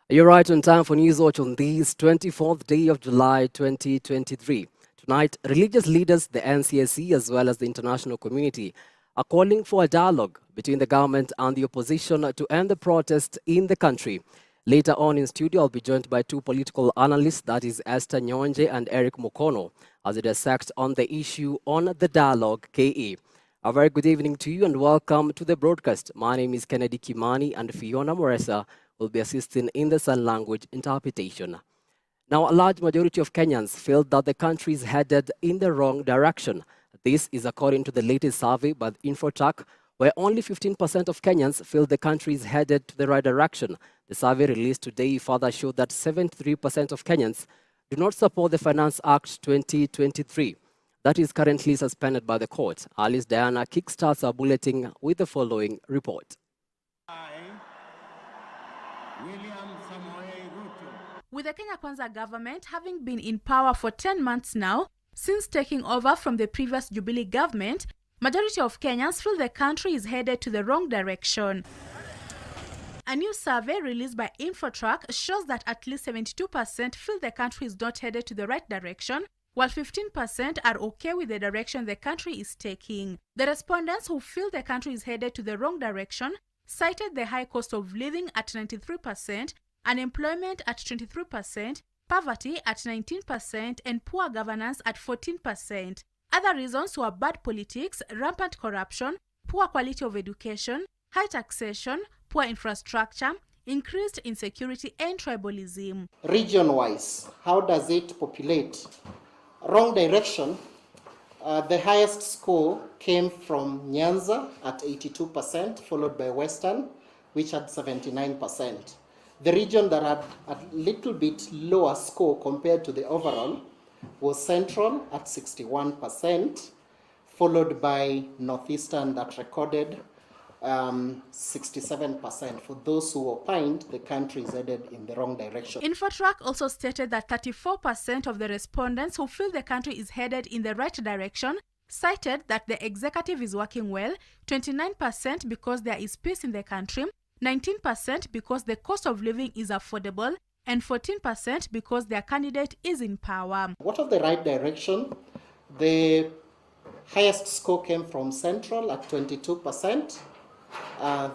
You're right on time for Newswatch on this 24th day of July 2023. Tonight, religious leaders, the NCSC, as well as the international community, are calling for a dialogue between the government and the opposition to end the protest in the country. Later on in studio, I'll be joined by two political analysts, that is Esther Nyonje and Eric Mukono, as we dissect on the issue on the dialogue KE. A very good evening to you and welcome to the broadcast. My name is Kennedy Kimani and Fiona Moresa will be assisting in the sign language interpretation. Now, a large majority of Kenyans feel that the country is headed in the wrong direction. This is according to the latest survey by Infotrack, where only 15% of Kenyans feel the country is headed to the right direction. The survey released today further showed that 73% of Kenyans do not support the Finance Act 2023. That is currently suspended by the court. Alice Diana kickstarts our bulletin with the following report. With the Kenya Kwanza government having been in power for 10 months now, since taking over from the previous Jubilee government, majority of Kenyans feel the country is headed to the wrong direction. A new survey released by Infotrack shows that at least 72% feel the country is not headed to the right direction, while 15% are okay with the direction the country is taking. The respondents who feel the country is headed to the wrong direction cited the high cost of living at 93%, unemployment at 23%, poverty at 19%, and poor governance at 14%. Other reasons were bad politics, rampant corruption, poor quality of education, high taxation, poor infrastructure, increased insecurity, and tribalism. Region-wise, how does it populate? Wrong direction. The highest score came from Nyanza at 82%, followed by Western, which had 79%. The region that had a little bit lower score compared to the overall was Central at 61%, followed by Northeastern that recorded 67%. For those who opined, the country is headed in the wrong direction. Infotrack also stated that 34% of the respondents who feel the country is headed in the right direction cited that the executive is working well, 29% because there is peace in the country, 19% because the cost of living is affordable, and 14% because their candidate is in power. What of the right direction? The highest score came from Central at 22%.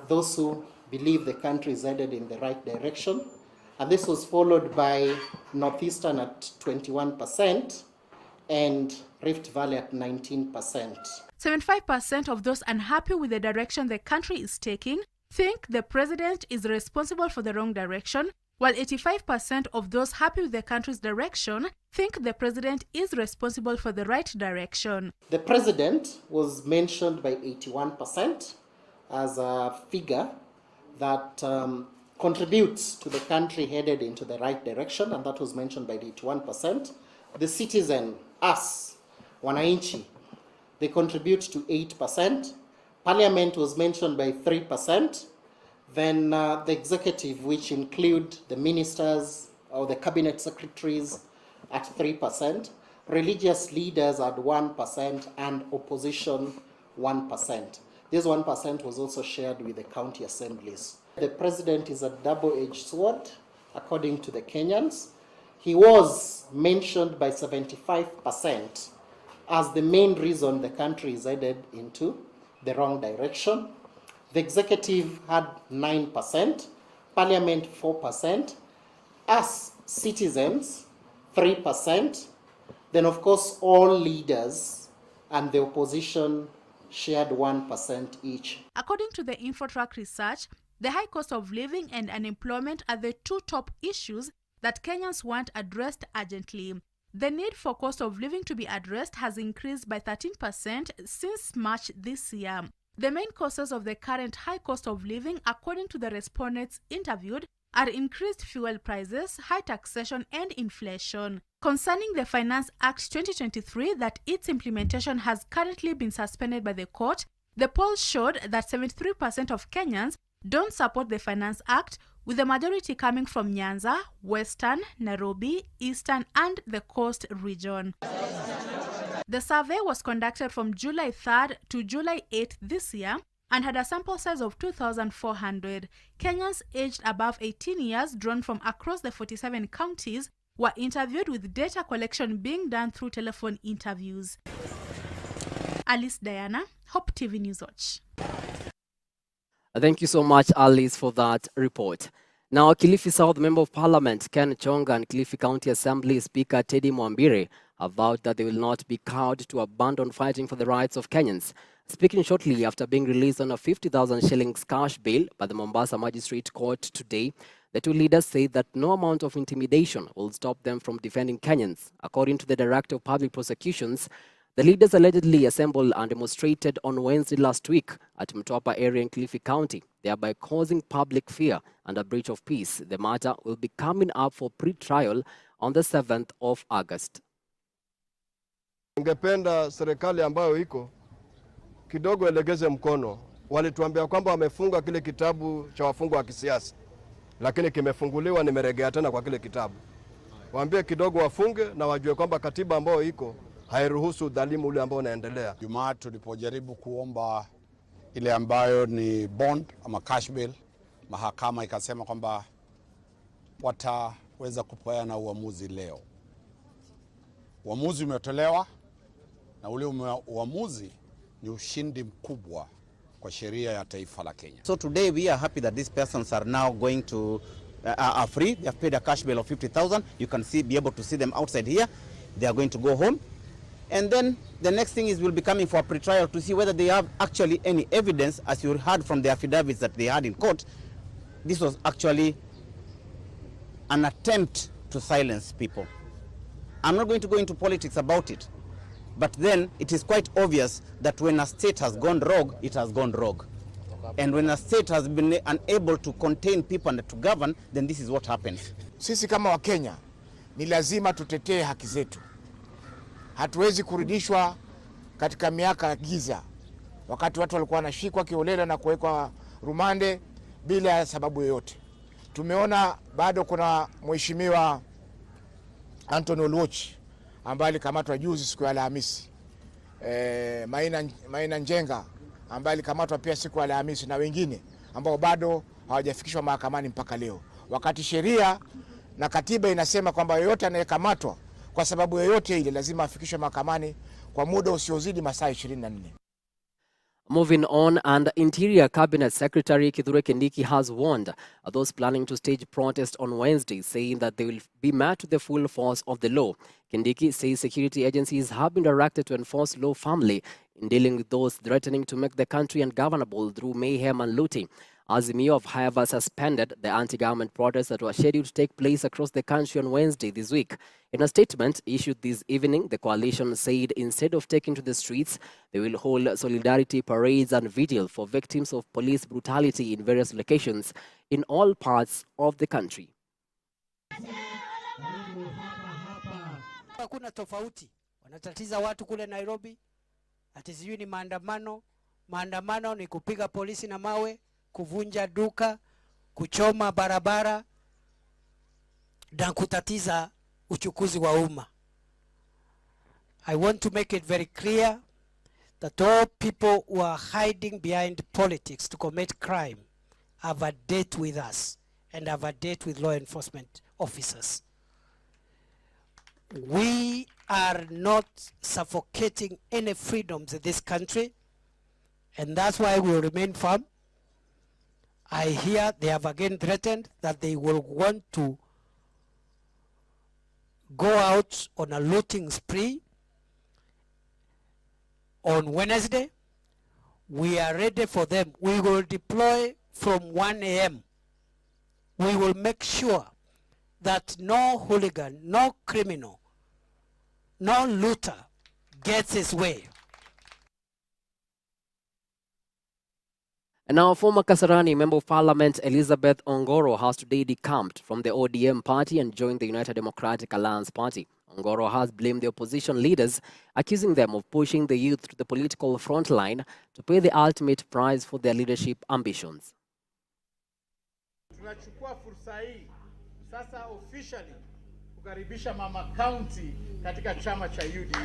Those who believe the country is headed in the right direction. And this was followed by Northeastern at 21% and Rift Valley at 19%. 75% of those unhappy with the direction the country is taking think the president is responsible for the wrong direction, while 85% of those happy with the country's direction think the president is responsible for the right direction. The president was mentioned by 81% as a figure that contributes to the country headed into the right direction, and that was mentioned by 81%. The citizen, us, wananchi, they contribute to 8%. Parliament was mentioned by 3%. Then the executive, which include the ministers or the cabinet secretaries, at 3%. Religious leaders at 1% and opposition 1%. This 1% was also shared with the county assemblies. The president is a double-edged sword, according to the Kenyans. He was mentioned by 75% as the main reason the country is headed into the wrong direction. The executive had 9%, parliament 4%, us citizens 3%, then of course all leaders and the opposition shared 1% each. According to the Infotrack research, the high cost of living and unemployment are the two top issues that Kenyans want addressed urgently. The need for cost of living to be addressed has increased by 13% since March this year. The main causes of the current high cost of living, according to the respondents interviewed, are increased fuel prices, high taxation, and inflation. Concerning the Finance Act 2023, that its implementation has currently been suspended by the court, the polls showed that 73% of Kenyans don't support the Finance Act, with the majority coming from Nyanza, Western, Nairobi, Eastern, and the Coast region. The survey was conducted from July 3rd to July 8th this year and had a sample size of 2,400. Kenyans aged above 18 years drawn from across the 47 counties were interviewed, with data collection being done through telephone interviews. Alice Diana, Hope TV Newswatch. Thank you so much, Alice, for that report. Now, Kilifi South Member of Parliament Ken Chonga and Kilifi County Assembly Speaker Teddy Mwambire have vowed that they will not be cowed to abandon fighting for the rights of Kenyans. Speaking shortly after being released on a 50,000 shillings cash bail by the Mombasa Magistrate Court today, the two leaders say that no amount of intimidation will stop them from defending Kenyans. According to the Director of Public Prosecutions, the leaders allegedly assembled and demonstrated on Wednesday last week at Mtwapa area in Kilifi County, thereby causing public fear and a breach of peace. The matter will be coming up for pre-trial on the 7th of August. Ningependa serikali ambayo iko kidogo elegeze mkono. Walituambia kwamba wamefunga kile kitabu cha wafungwa wa kisiasa, lakini kimefunguliwa, nimeregea tena kwa kile kitabu. Waambie kidogo wafunge na wajue kwamba katiba ambayo iko hairuhusu udhalimu ule ambao unaendelea. Jumaa tulipojaribu kuomba ile ambayo ni bond ama cash bail, mahakama ikasema kwamba wataweza kupeana uamuzi leo. Uamuzi umetolewa na ule uamuzi ni ushindi mkubwa kwa sheria ya taifa la Kenya. So today we are happy that these persons are now going to are free. They have paid a cash bail of 50,000. You can be able to see them outside here. They are going to go home. And then the next thing is we'll be coming for a pre-trial to see whether they have actually any evidence, as you heard from the affidavits that they had in court. This was actually an attempt to silence people. I'm not going to go into politics about it, but then it is quite obvious that when a state has gone rogue, it has gone rogue. And when a state has been unable to contain people and to govern, then this is what happens. Sisi kama wa Kenya ni lazima tutetee haki zetu. Hatuwezi kurudishwa katika miaka ya giza, wakati watu walikuwa wanashikwa kiholela na kuwekwa rumande bila sababu yoyote. Tumeona bado kuna mheshimiwa Anthony Oluoch ambaye alikamatwa juzi siku ya Alhamisi. Maina Njenga ambaye alikamatwa pia siku ya Alhamisi, na wengine ambao bado hawajafikishwa mahakamani mpaka leo. Wakati sheria na katiba inasema kwamba yoyote anayekamatwa kwa sababu yoyote ile lazima afikishwe mahakamani kwa muda usiozidi masaa 24. Moving on, and Interior Cabinet Secretary Kithure Kindiki has warned those planning to stage protest on Wednesday, saying that they will be met with the full force of the law. Kindiki says security agencies have been directed to enforce law firmly in dealing with those threatening to make the country ungovernable through mayhem and looting. Azimio have, however, suspended the anti-government protests that were scheduled to take place across the country on Wednesday this week. In a statement issued this evening, the coalition said instead of taking to the streets, they will hold solidarity parades and vigil for victims of police brutality in various locations in all parts of the country. Hakuna tofauti. Wanatatiza watu kule Nairobi. Ati sijui ni maandamano. Maandamano ni kupiga polisi na mawe, kuvunja duka, kuchoma barabara na kutatiza uchukuzi wa umma. I want to make it very clear that all people who are hiding behind politics to commit crime have a date with us and have a date with law enforcement officers. We are not suffocating any freedoms in this country, and that's why we will remain firm. I hear they have again threatened that they will want to go out on a looting spree on Wednesday. We are ready for them. We will deploy from 1 a.m. We will make sure that no hooligan, no criminal, no looter gets his way. And now, former Kasarani Member of Parliament Elizabeth Ongoro has today decamped from the ODM party and joined the United Democratic Alliance party. Ongoro has blamed the opposition leaders, accusing them of pushing the youth to the political front line to pay the ultimate price for their leadership ambitions. Tunachukua fursa hii sasa officially kukaribisha Mama County katika chama cha UDA.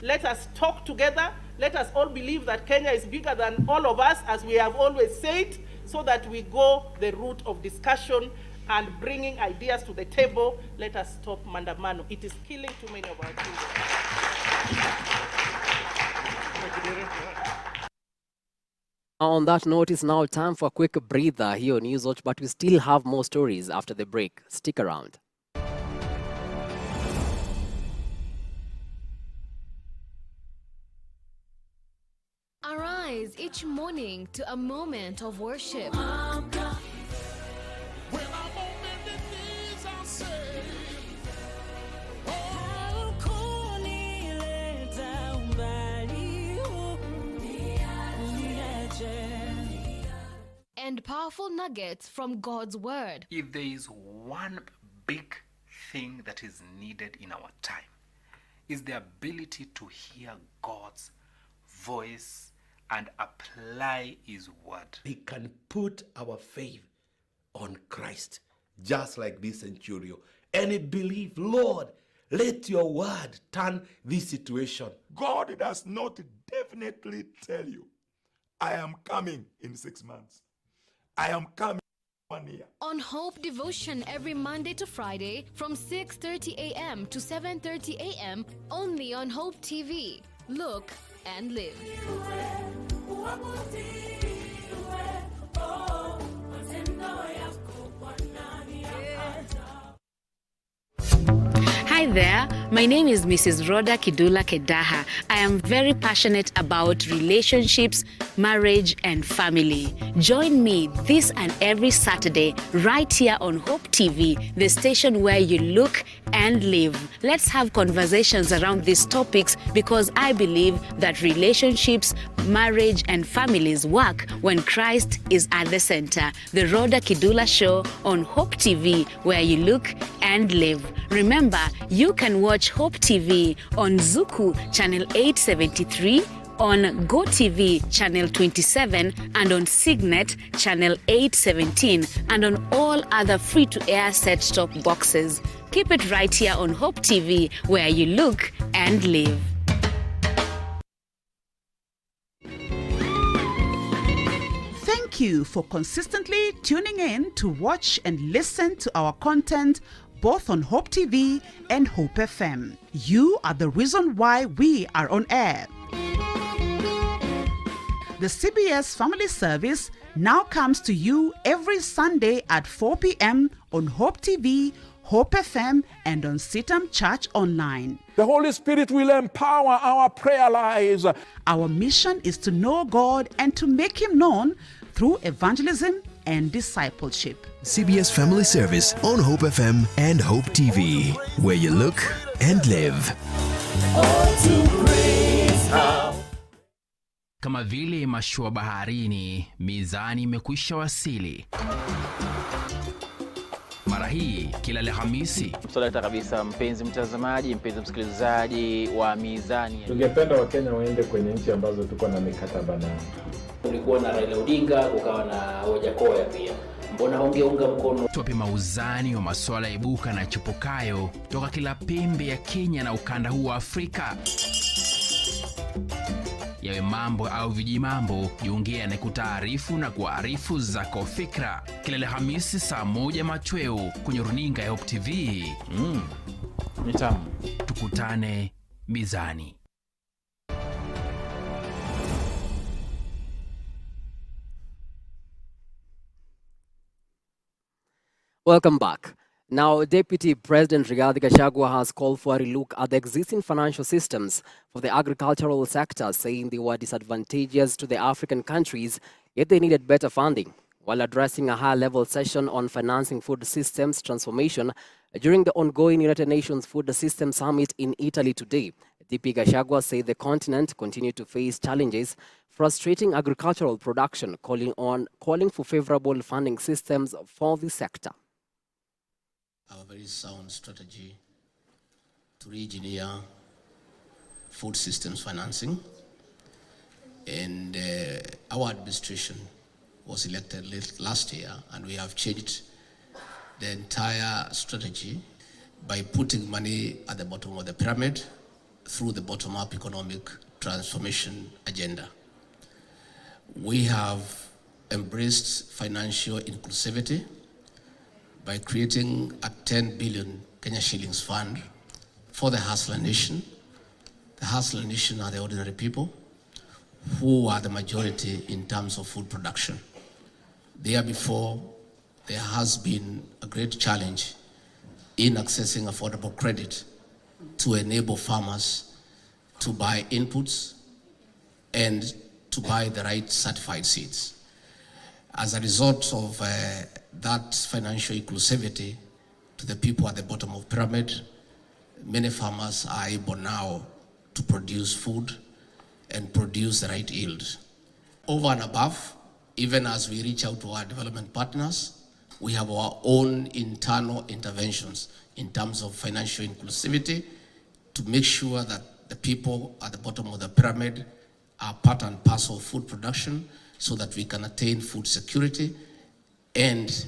Let us talk together Let us all believe that Kenya is bigger than all of us, as we have always said, so that we go the route of discussion and bringing ideas to the table. Let us stop Mandamano. It is killing too many of our children. On that note, it's now time for a quick breather here on Newswatch, but we still have more stories after the break. Stick around. Arise each morning to a moment of worship. And powerful nuggets from God's word. If there is one big thing that is needed in our time, is the ability to hear God's voice and apply his word. We can put our faith on Christ, just like this centurion, and believe, Lord, let your word turn this situation. God does not definitely tell you, I am coming in 6 months. I am coming 1 year. On Hope Devotion every Monday to Friday from 6:30 a.m. to 7:30 a.m. only on Hope TV. Look and live. Hi there, my name is Mrs. Rhoda Kidula Kedaha. I am very passionate about relationships, marriage and family. Join me this and every Saturday right here on Hope TV, the station where you look and live. Let's have conversations around these topics because I believe that relationships, marriage and families work when Christ is at the center. The Rhoda Kidula Show on Hope TV, where you look and live. Remember, you can watch Hope TV on Zuku channel 873, on GoTV channel 27, and on Signet channel 817, and on all other free-to-air set-top boxes. Keep it right here on Hope TV, where you look and live. Thank you for consistently tuning in to watch and listen to our content both on Hope TV and Hope FM. You are the reason why we are on air. The CBS Family Service now comes to you every Sunday at 4 p.m. on Hope TV, Hope FM, and on Sitam Church Online. The Holy Spirit will empower our prayer lives. Our mission is to know God and to make Him known through evangelism and discipleship. CBS Family Service on Hope FM and Hope TV, where you look and live. Kama vile mashua baharini, mizani imekwisha wasili. Mara hii kila Alhamisi. Msoleta kabisa, mpenzi mtazamaji, mpenzi msikilizaji wa Mizani. Tungependa Wakenya waende kwenye nchi ambazo tuko na mikataba nao. Kulikuwa na Raila Odinga, kukawa na Wajakoya pia. Mbona hongeunga mkono? Tuwape mauzani wa masuala ibuka na chupukayo toka kila pembe ya Kenya na ukanda huu wa Afrika. Yawe mambo au vijimambo, jiongea na kutaarifu na kuarifu zako fikra. Kila Alhamisi saa 1 machweo kwenye runinga ya Hope TV. Ni tamu. Tukutane Mizani. Welcome back. Now, Deputy President Rigathi Gachagua has called for a relook at the existing financial systems for the agricultural sector, saying they were disadvantageous to the African countries, yet they needed better funding. While addressing a high-level session on financing food systems transformation during the ongoing United Nations Food Systems Summit in Italy today, DP Gachagua said the continent continued to face challenges frustrating agricultural production, calling for favorable funding systems for the sector. Our very sound strategy to re-engineer food systems financing, and our administration was elected last year, and we have changed the entire strategy by putting money at the bottom of the pyramid through the bottom-up economic transformation agenda. We have embraced financial inclusivity by creating a 10 billion Kenya shillings fund for the Hustler Nation. The Hustler Nation are the ordinary people who are the majority in terms of food production. There before, there has been a great challenge in accessing affordable credit to enable farmers to buy inputs and to buy the right certified seeds. As a result of that financial inclusivity to the people at the bottom of the pyramid, many farmers are able now to produce food and produce the right yield. Over and above, even as we reach out to our development partners, we have our own internal interventions in terms of financial inclusivity to make sure that the people at the bottom of the pyramid are part and parcel of food production so that we can attain food security and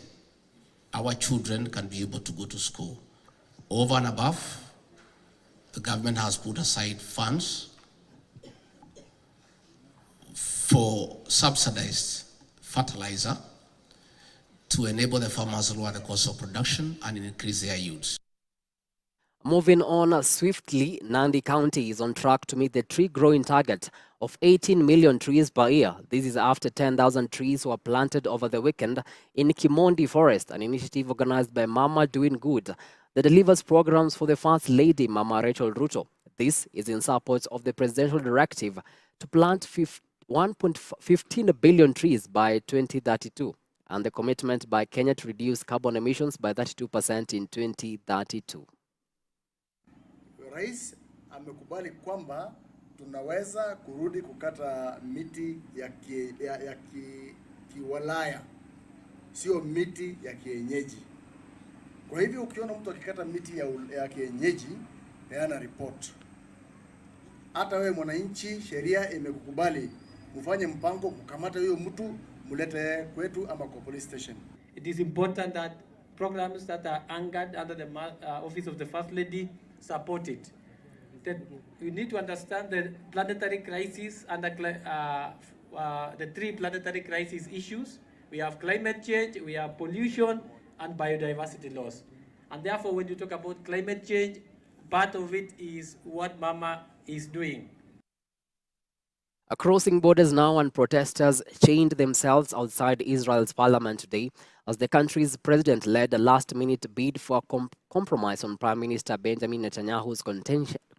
our children can be able to go to school. Over and above, the government has put aside funds for subsidized fertilizer to enable the farmers to lower the cost of production and increase their yields. Moving on swiftly, Nandi County is on track to meet the tree growing target of 18 million trees per year. This is after 10,000 trees were planted over the weekend in Kimani Forest, an initiative organized by Mama Doing Good that delivers programs for the First Lady, Mama Rachel Ruto. This is in support of the presidential directive to plant 1.15 billion trees by 2032 and the commitment by Kenya to reduce carbon emissions by 32% in 2032. Rais amekubali kwamba tunaweza kurudi kukata miti ya kiwalaya, sio miti ya kienyeji. Kwa hivyo ukiona mtu akikata miti ya kienyeji, peana report. Hata wewe mwananchi, sheria imekukubali mfanye mpango kukamata huyo mtu, mulete kwetu ama kwa police station. It is important that programs that are anchored under the office of the First Lady support it. That we need to understand the planetary crisis and the three planetary crisis issues. We have climate change, we have pollution, and biodiversity loss. And therefore, when you talk about climate change, part of it is what Mama is doing. Crossing borders now, and protesters chained themselves outside Israel's parliament today as the country's president led a last-minute bid for a compromise on Prime Minister Benjamin Netanyahu's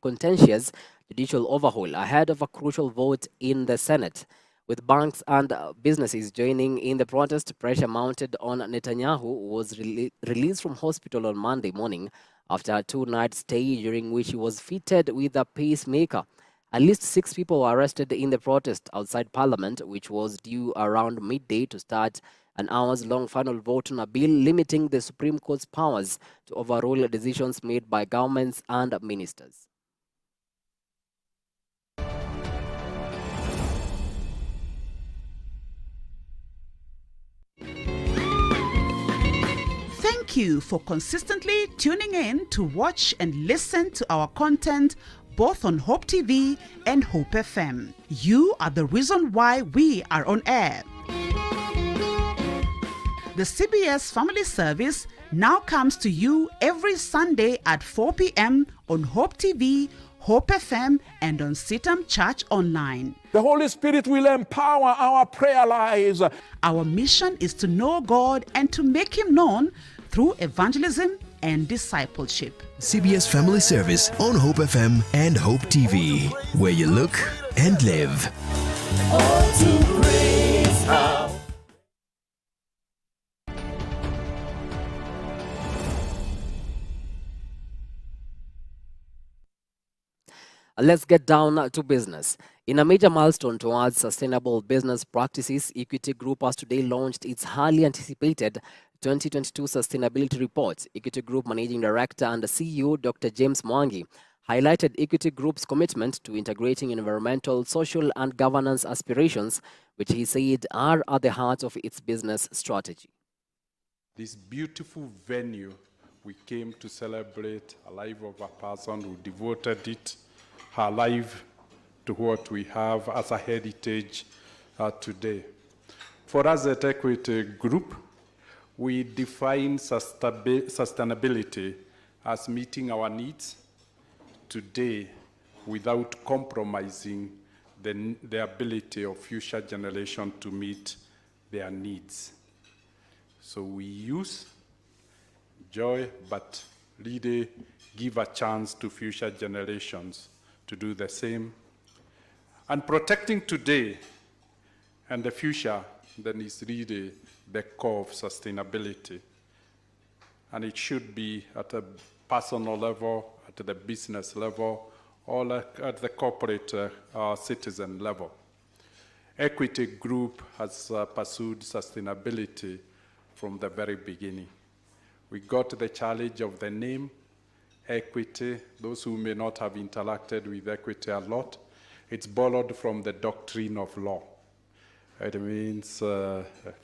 contentious judicial overhaul ahead of a crucial vote in the Senate. With banks and businesses joining in the protest, pressure mounted on Netanyahu, who was released from hospital on Monday morning after a two-night stay during which he was fitted with a pacemaker. At least 6 people were arrested in the protest outside Parliament, which was due around midday to start an hours-long final vote on a bill limiting the Supreme Court's powers to overrule decisions made by governments and ministers. Thank you for consistently tuning in to watch and listen to our content both on Hope TV and Hope FM. You are the reason why we are on air. The CBS Family Service now comes to you every Sunday at 4 p.m. on Hope TV, Hope FM, and on Sitam Church Online. The Holy Spirit will empower our prayer lives. Our mission is to know God and to make Him known through evangelism and discipleship. CBS Family Service on Hope FM and Hope TV, where you look and live. All to praise how. Let's get down to business. In a major milestone towards sustainable business practices, Equity Group has today launched its highly anticipated 2022 Sustainability Report. Equity Group Managing Director and CEO Dr. James Mwangi highlighted Equity Group's commitment to integrating environmental, social and governance aspirations, which he said are at the heart of its business strategy. This beautiful venue, we came to celebrate a life of a person who devoted it, her life to what we have as a heritage today. For us at Equity Group, we define sustainability as meeting our needs today without compromising the ability of future generations to meet their needs. So we use joy, but really give a chance to future generations to do the same. And protecting today and the future then is really the core of sustainability. And it should be at a personal level, at the business level, or at the corporate citizen level. Equity Group has pursued sustainability from the very beginning. We got the challenge of the name, equity. Those who may not have interacted with equity a lot, it's borrowed from the doctrine of law. It means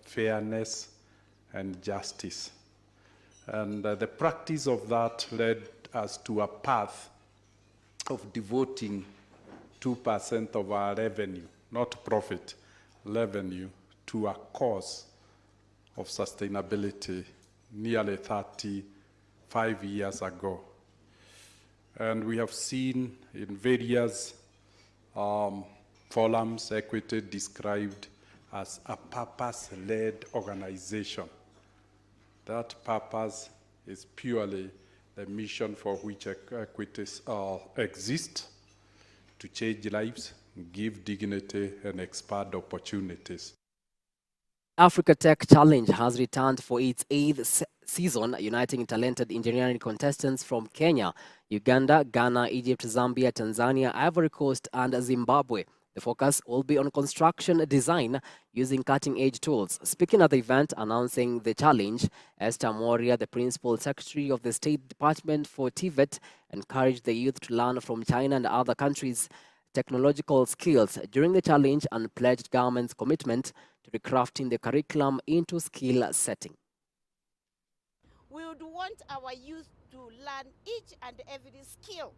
fairness and justice. And the practice of that led us to a path of devoting 2% of our revenue, not profit, revenue, to a cause of sustainability nearly 35 years ago. And we have seen in various forums Equity described as a purpose-led organization. That purpose is purely the mission for which Equities exist, to change lives, give dignity, and expand opportunities. Africa Tech Challenge has returned for its 8th season, uniting talented engineering contestants from Kenya, Uganda, Ghana, Egypt, Zambia, Tanzania, Ivory Coast, and Zimbabwe. The focus will be on construction design using cutting-edge tools. Speaking at the event announcing the challenge, Esther Moria, the Principal Secretary of the State Department for TVET, encouraged the youth to learn from China and other countries' technological skills during the challenge and pledged government's commitment to recrafting the curriculum into skill setting. We would want our youth to learn each and every skill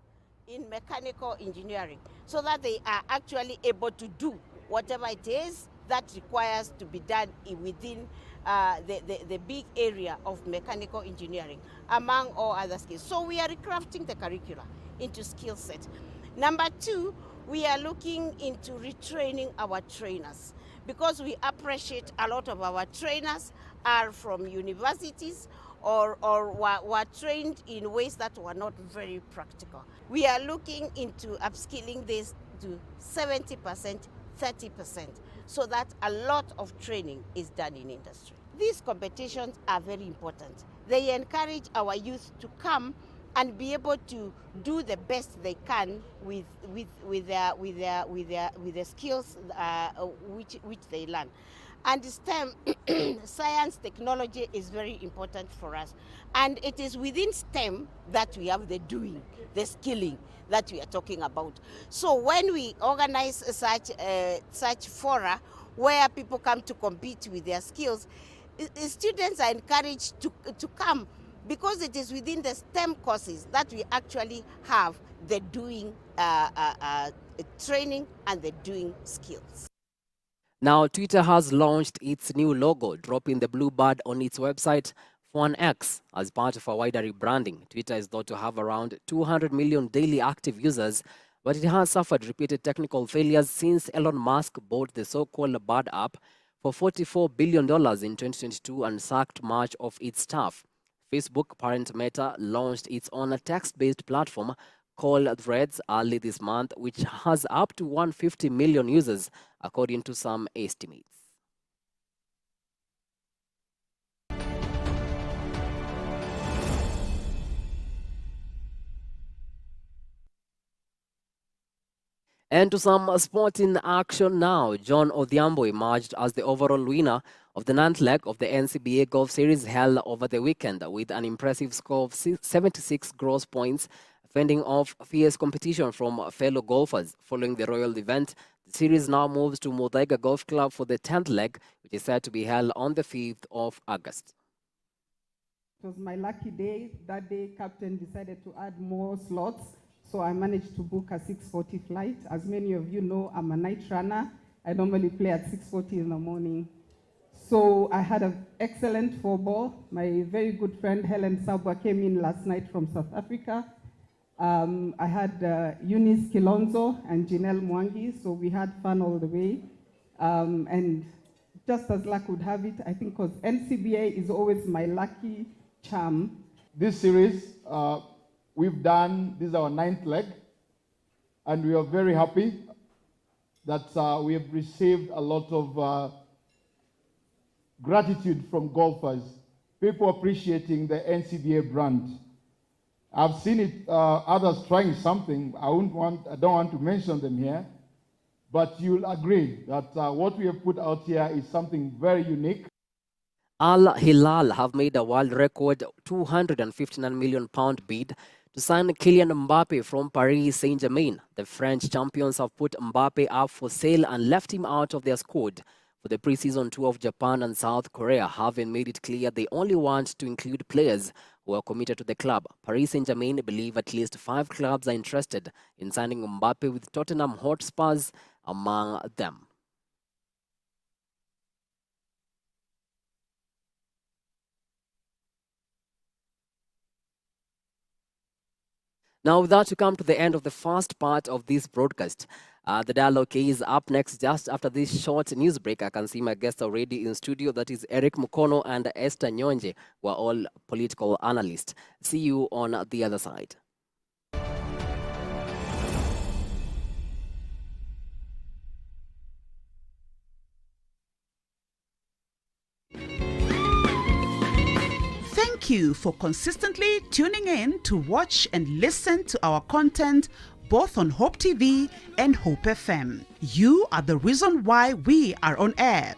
in mechanical engineering so that they are actually able to do whatever it is that requires to be done within the big area of mechanical engineering, among all other skills. So we are recrafting the curricula into skill set. Number two, we are looking into retraining our trainers, because we appreciate a lot of our trainers are from universities or were trained in ways that were not very practical. We are looking into upskilling this to 70%, 30%, so that a lot of training is done in industry. These competitions are very important. They encourage our youth to come and be able to do the best they can with their skills which they learn. And STEM, science, technology, is very important for us. And it is within STEM that we have the doing, the skilling that we are talking about. So when we organize such fora where people come to compete with their skills, students are encouraged to come, because it is within the STEM courses that we actually have the doing training and the doing skills. Now, Twitter has launched its new logo, dropping the blue bird on its website for an X. As part of a wider rebranding, Twitter is thought to have around 200 million daily active users, but it has suffered repeated technical failures since Elon Musk bought the so-called Bird app for $44 billion in 2022 and sacked much of its staff. Facebook parent Meta launched its own text-based platform called Threads early this month, which has up to 150 million users, according to some estimates. And to some sporting action now. John Odhiambo emerged as the overall winner of the 9th leg of the NCBA Golf Series held over the weekend with an impressive score of 76 gross points, fending off fierce competition from fellow golfers. Following the royal event, the series now moves to Muthaiga Golf Club for the 10th leg, which is set to be held on the 5th of August. It was my lucky day. That day, captain decided to add more slots. so I managed to book a 6:40 flight. As many of you know, I'm a night runner. I normally play at 6:40 in the morning. So I had an excellent 4-ball. My very good friend Helen Sabwa came in last night from South Africa. I had Eunice Kilonzo and Janelle Mwangi, so we had fun all the way. And just as luck would have it, I think because NCBA is always my lucky charm. This series, we've done, this is our 9th leg, and we are very happy that we have received a lot of gratitude from golfers, people appreciating the NCBA brand. I've seen it, others trying something. I don't want to mention them here, but you'll agree that what we have put out here is something very unique. Al Hilal have made a world record £259 million bid to sign Kylian Mbappe from Paris Saint-Germain. The French champions have put Mbappe up for sale and left him out of their squad for the pre-season tour of Japan and South Korea, having made it clear they only want to include players who are committed to the club. Paris Saint-Germain believe at least 5 clubs are interested in signing Mbappe, with Tottenham Hotspurs among them. Now, with that, we come to the end of the first part of this broadcast. The dialogue is up next just after this short news break. I can see my guests already in studio. That is Eric Mukono and Esther Nyonje, who are all political analysts. See you on the other side. Thank you for consistently tuning in to watch and listen to our content both on Hope TV and Hope FM. You are the reason why we are on air.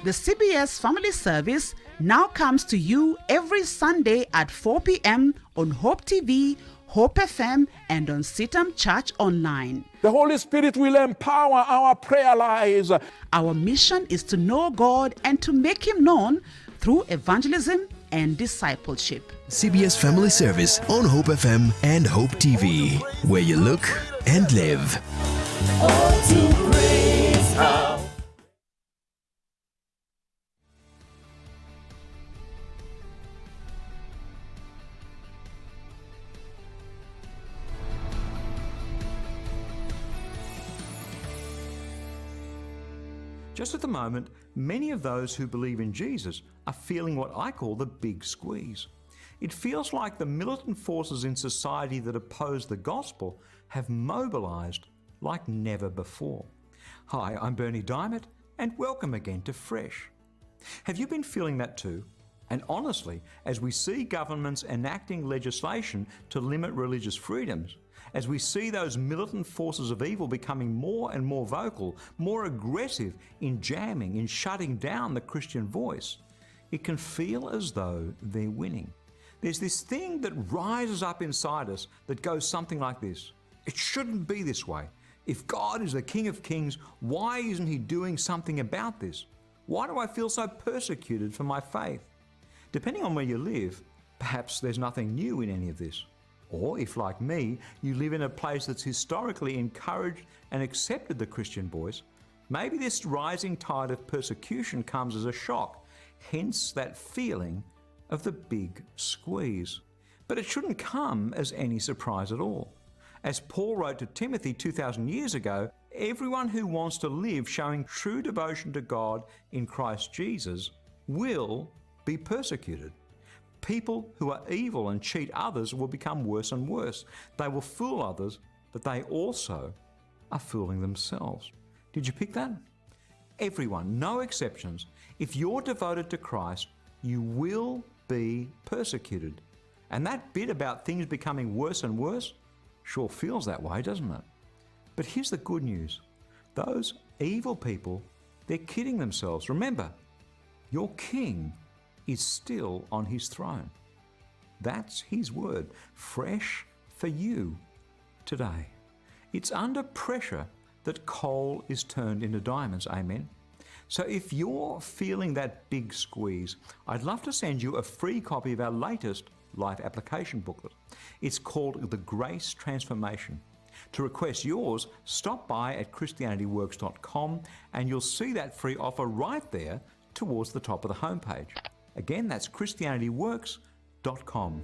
The CBS Family Service now comes to you every Sunday at 4 p.m. on Hope TV, Hope FM, and on Sitam Church Online. The Holy Spirit will empower our prayer lives. Our mission is to know God and to make Him known through evangelism and discipleship. CBS Family Service on Hope FM and Hope TV, where you look and live. All to praise how. Just at the moment, many of those who believe in Jesus are feeling what I call the big squeeze. It feels like the militant forces in society that oppose the gospel have mobilized like never before. Hi, I'm Bernie Diamond, and welcome again to Fresh. Have you been feeling that too? And honestly, as we see governments enacting legislation to limit religious freedoms, as we see those militant forces of evil becoming more and more vocal, more aggressive in jamming, in shutting down the Christian voice, it can feel as though they're winning. There's this thing that rises up inside us that goes something like this. It shouldn't be this way. If God is the King of Kings, why isn't He doing something about this? Why do I feel so persecuted for my faith? Depending on where you live, perhaps there's nothing new in any of this. Or if, like me, you live in a place that's historically encouraged and accepted the Christian voice, maybe this rising tide of persecution comes as a shock, hence that feeling of the big squeeze. But it shouldn't come as any surprise at all. As Paul wrote to Timothy 2,000 years ago, everyone who wants to live showing true devotion to God in Christ Jesus will be persecuted. People who are evil and cheat others will become worse and worse. They will fool others, but they also are fooling themselves. Did you pick that? Everyone, no exceptions. If you're devoted to Christ, you will be persecuted. And that bit about things becoming worse and worse sure feels that way, doesn't it? But here's the good news. Those evil people, they're kidding themselves. Remember, your king is still on his throne. That's his word, fresh for you today. It's under pressure that coal is turned into diamonds, amen? So if you're feeling that big squeeze, I'd love to send you a free copy of our latest life application booklet. It's called The Grace Transformation. To request yours, stop by at christianityworks.com and you'll see that free offer right there towards the top of the homepage. Again, that's christianityworks.com.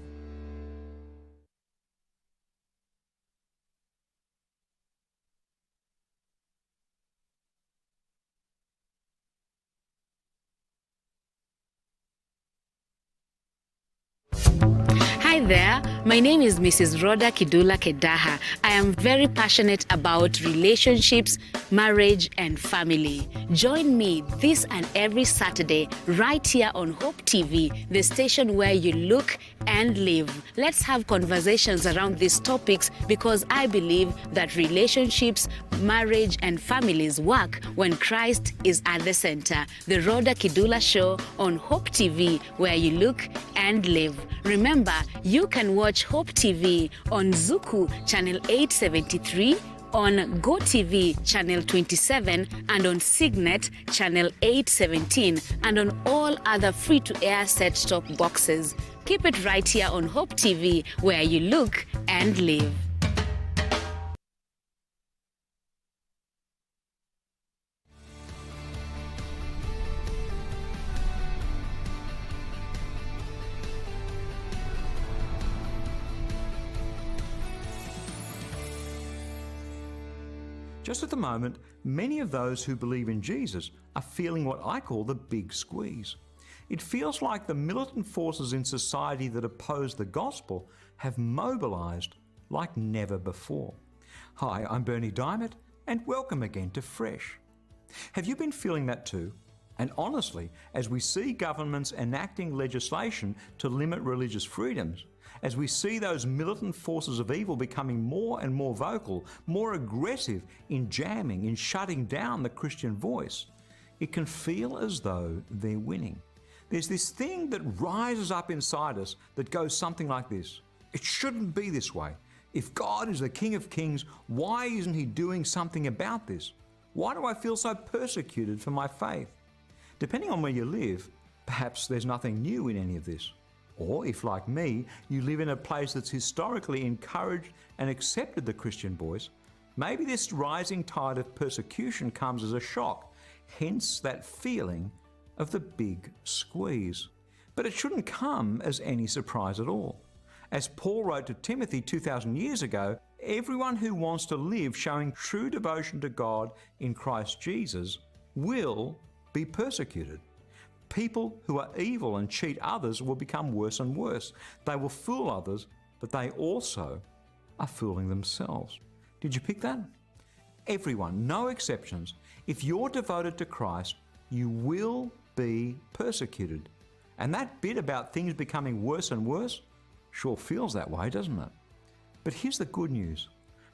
Hi there, my name is Mrs. Rhoda Kidula Kedaha. I am very passionate about relationships, marriage, and family. Join me this and every Saturday right here on Hope TV, the station where you look and live. Let's have conversations around these topics because I believe that relationships, marriage, and families work when Christ is at the center. The Rhoda Kidula Show on Hope TV, where you look and live. Remember, you can watch Hope TV on Zuku channel 873, on GoTV channel 27, and on Signet channel 817, and on all other free-to-air set-top boxes. Keep it right here on Hope TV, where you look and live. Just at the moment, many of those who believe in Jesus are feeling what I call the big squeeze. It feels like the militant forces in society that oppose the gospel have mobilized like never before. Hi, I'm Bernie Diamond, and welcome again to Fresh. Have you been feeling that too? And honestly, as we see governments enacting legislation to limit religious freedoms, as we see those militant forces of evil becoming more and more vocal, more aggressive in jamming, in shutting down the Christian voice, it can feel as though they're winning. There's this thing that rises up inside us that goes something like this. It shouldn't be this way. If God is the King of Kings, why isn't He doing something about this? Why do I feel so persecuted for my faith? Depending on where you live, perhaps there's nothing new in any of this. Or if, like me, you live in a place that's historically encouraged and accepted the Christian voice, maybe this rising tide of persecution comes as a shock, hence that feeling of the big squeeze. But it shouldn't come as any surprise at all. As Paul wrote to Timothy 2,000 years ago, everyone who wants to live showing true devotion to God in Christ Jesus will be persecuted. People who are evil and cheat others will become worse and worse. They will fool others, but they also are fooling themselves. Did you pick that? Everyone, no exceptions. If you're devoted to Christ, you will be persecuted. And that bit about things becoming worse and worse sure feels that way, doesn't it? But here's the good news.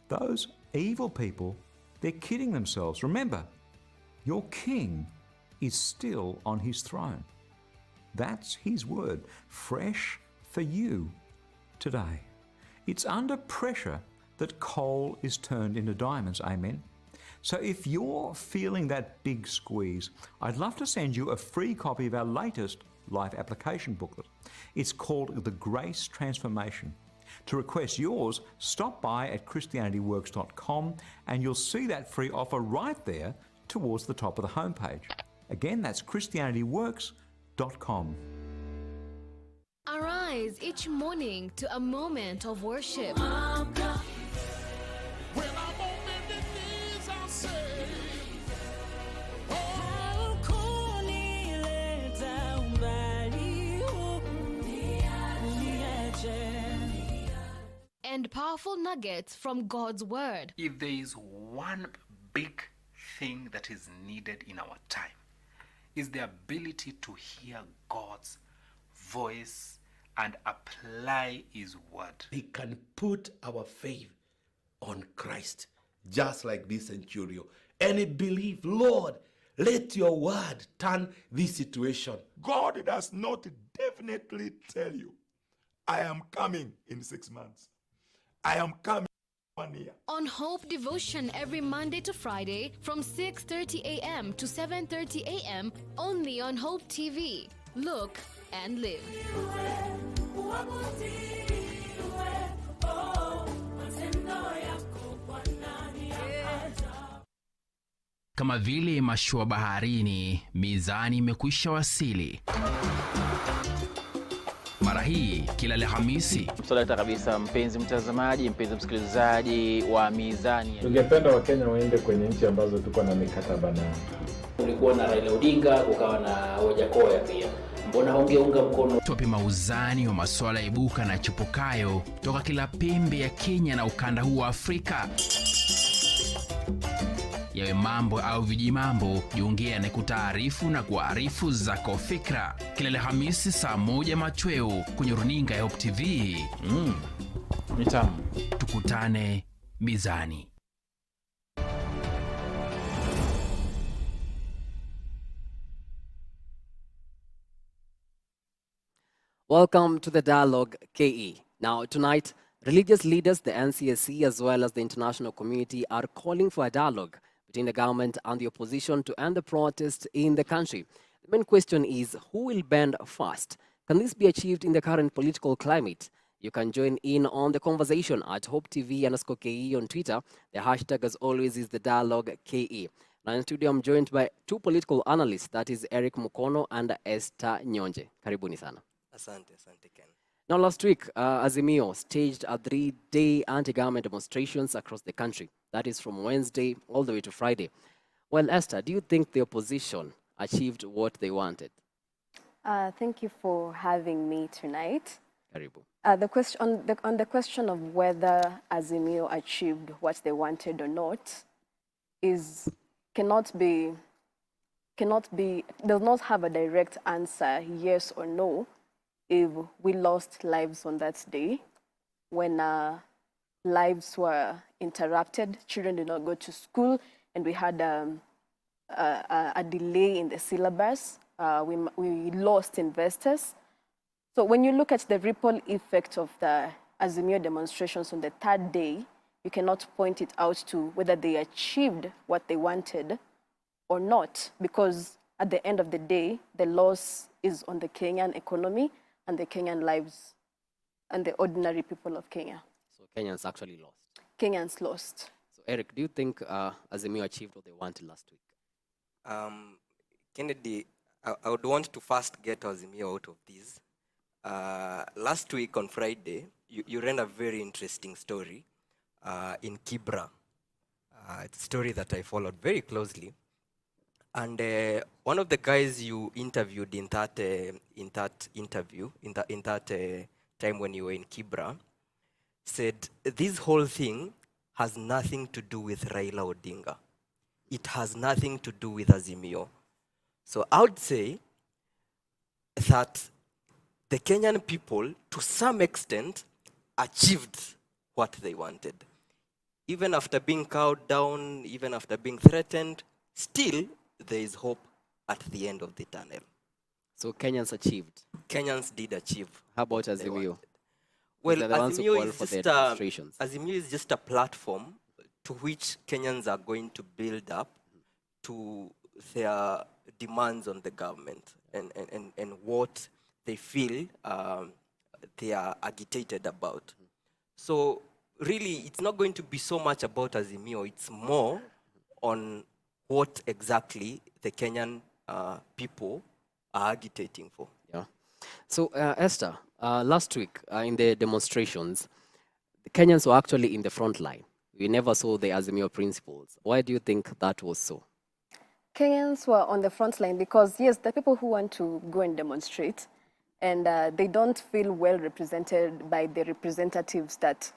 Those evil people, they're kidding themselves. Remember, your king is still on his throne. That's his word, fresh for you today. It's under pressure that coal is turned into diamonds, amen? So if you're feeling that big squeeze, I'd love to send you a free copy of our latest life application booklet. It's called The Grace Transformation. To request yours, stop by at christianityworks.com and you'll see that free offer right there towards the top of the homepage. Again, that's christianityworks.com. Arise each morning to a moment of worship. And powerful nuggets from God's Word. If there is one big thing that is needed in our time, is the ability to hear God's voice and apply His word. We can put our faith on Christ, just like this centurion, and believe, Lord, let your word turn this situation. God does not definitely tell you, I am coming in 6 months. I am coming 1 year. On Hope Devotion every Monday to Friday from 6:30 a.m. to 7:30 a.m. only on Hope TV. Look and live. Kama vile mashua baharini, mizani imekwisha wasili. Mara hii kila Alhamisi. Msalata kabisa, mpenzi mtazamaji, mpenzi msikilizaji wa Mizani. Tungependa Wakenya waende kwenye nchi ambazo tuko na mikataba nao. Ulikuwa na Raila Odinga, ukawa na Wajakoya pia. Mbona hongeunga mkono? Tupima uzani wa masuala ibuka na chupukayo toka kila pembe ya Kenya na ukanda huu wa Afrika. Yawe mambo au vijimambo, jiongea na kutaarifu na kuarifu zako fikra. Kila Alhamisi saa 1 machweo kwenye runinga ya Hope TV. Mitamu. Tukutane Mizani. Welcome to the Dialogue KE. Now, tonight, religious leaders, the NCSC, as well as the international community are calling for a dialogue between the government and the opposition to end the protest in the country. The main question is, who will bend first? Can this be achieved in the current political climate? You can join in on the conversation at Hope TV_KE on Twitter. The hashtag, as always, is the Dialogue KE. Now in studio, I'm joined by two political analysts, that is Eric Mukono and Esther Nyonje. Karibuni sana. Asante Ken. Now, last week, Azimio staged a 3-day anti-government demonstrations across the country. That is from Wednesday all the way to Friday. Well, Esther, do you think the opposition achieved what they wanted? Thank you for having me tonight. Karibu. On the question of whether Azimio achieved what they wanted or not does not have a direct answer, yes or no. If we lost lives on that day, when lives were interrupted, children did not go to school, and we had a delay in the syllabus, we lost investors. So when you look at the ripple effect of the Azimio demonstrations on the third day, you cannot point it out to whether they achieved what they wanted or not, because at the end of the day, the loss is on the Kenyan economy and the Kenyan lives and the ordinary people of Kenya. So Kenyans actually lost? Kenyans lost. So Eric, do you think Azimio achieved what they wanted last week? Kennedy, I would want to first get Azimio out of this. Last week on Friday, you ran a very interesting story in Kibra. It's a story that I followed very closely. And one of the guys you interviewed in that time when you were in Kibra said this whole thing has nothing to do with Raila Odinga. It has nothing to do with Azimio. So I would say that the Kenyan people, to some extent, achieved what they wanted. Even after being cowed down, even after being threatened, still there is hope at the end of the tunnel. So Kenyans Kenyans did achieve. How about Azimio? Well, Azimio is just a platform to which Kenyans are going to build up to their demands on the government and what they feel they are agitated about. So really, it's not going to be so much about Azimio. It's more on what exactly the Kenyan people are agitating for. Yeah. So Esther, last week in the demonstrations, the Kenyans were actually in the front line. We never saw the Azimio principles. Why do you think that was so? Kenyans were on the front line because, yes, the people who want to go and demonstrate, and they don't feel well represented by the representatives that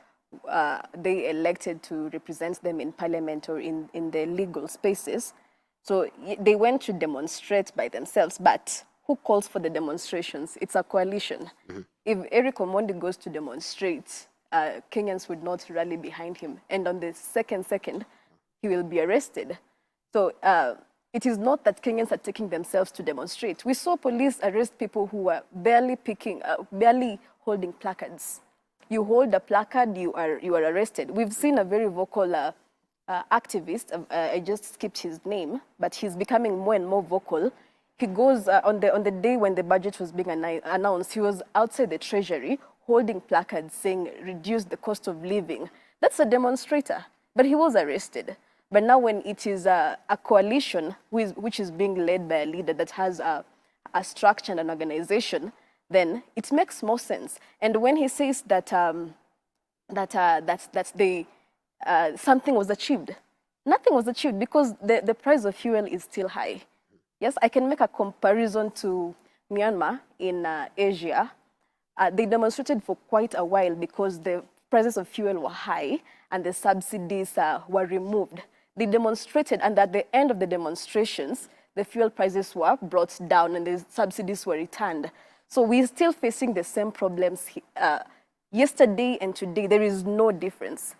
they elected to represent them in parliament or in the legal spaces. So they went to demonstrate by themselves, but who calls for the demonstrations? It's a coalition. Mm-hmm. If Eric Omondi goes to demonstrate, Kenyans would not rally behind him. And on the second, he will be arrested. So it is not that Kenyans are taking themselves to demonstrate. We saw police arrest people who were barely holding placards. You hold a placard, you are arrested. We've seen a very vocal activist, I just skipped his name, but he's becoming more and more vocal. he goes on the day when the budget was being announced, he was outside the treasury holding placards saying, reduce the cost of living. That's a demonstrator, but he was arrested. But now when it is a coalition which is being led by a leader that has a structure and an organization, then it makes more sense. And when he says that something was achieved, nothing was achieved because the price of fuel is still high. Yes, I can make a comparison to Myanmar in Asia. They demonstrated for quite a while because the prices of fuel were high and the subsidies were removed. They demonstrated, and at the end of the demonstrations, the fuel prices were brought down and the subsidies were returned. So we're still facing the same problems yesterday and today. There is no difference.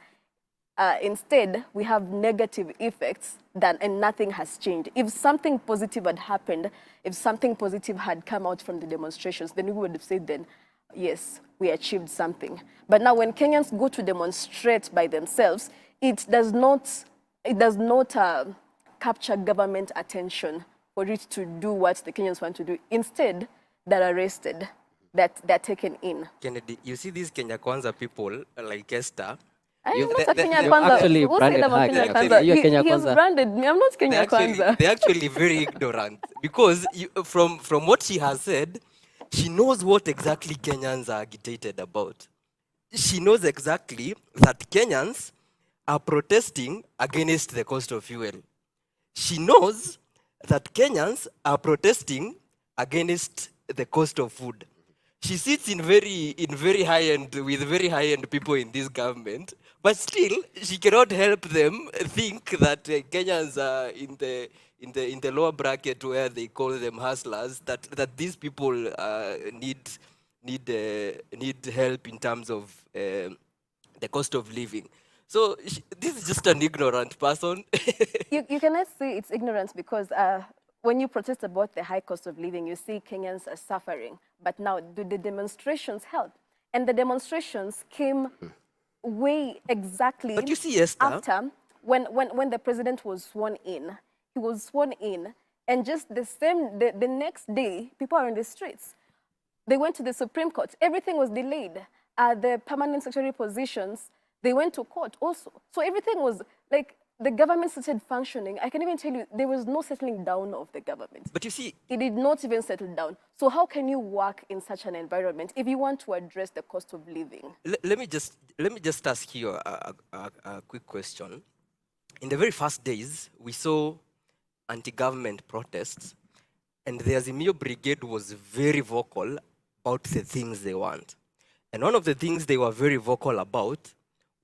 Instead, we have negative effects and nothing has changed. If something positive had happened, if something positive had come out from the demonstrations, then we would have said then, yes, we achieved something. But now when Kenyans go to demonstrate by themselves, it does not capture government attention for it to do what the Kenyans want to do. Instead, they're arrested, they're taken in. Kennedy, you see these Kenya Kwanza people like Esther. I am not a Kenya Kwanza. Actually Who said I'm a Kenya Kwanza? He has branded me. I'm not Kenya Kwanza. They're actually very ignorant because from what she has said, she knows what exactly Kenyans are agitated about. She knows exactly that Kenyans are protesting against the cost of fuel. She knows that Kenyans are protesting against the cost of food. She sits in very high-end, with very high-end people in this government, but still she cannot help them think that Kenyans are in the lower bracket where they call them hustlers, that these people need help in terms of the cost of living. So this is just an ignorant person. You cannot say it's ignorance because when you protest about the high cost of living, you see Kenyans are suffering. But now, do the demonstrations help? And the demonstrations came way exactly but you see, Esther, after when the president was sworn in. He was sworn in, and just the next day, people are in the streets. They went to the Supreme Court. Everything was delayed. The permanent secretary positions, they went to court also. So everything was like, the government started functioning. I can even tell you, there was no settling down of the government. But you see, it did not even settle down. So how can you work in such an environment if you want to address the cost of living? Let me just ask you a quick question. In the very first days, we saw anti-government protests, and the Azimio brigade was very vocal about the things they want. And one of the things they were very vocal about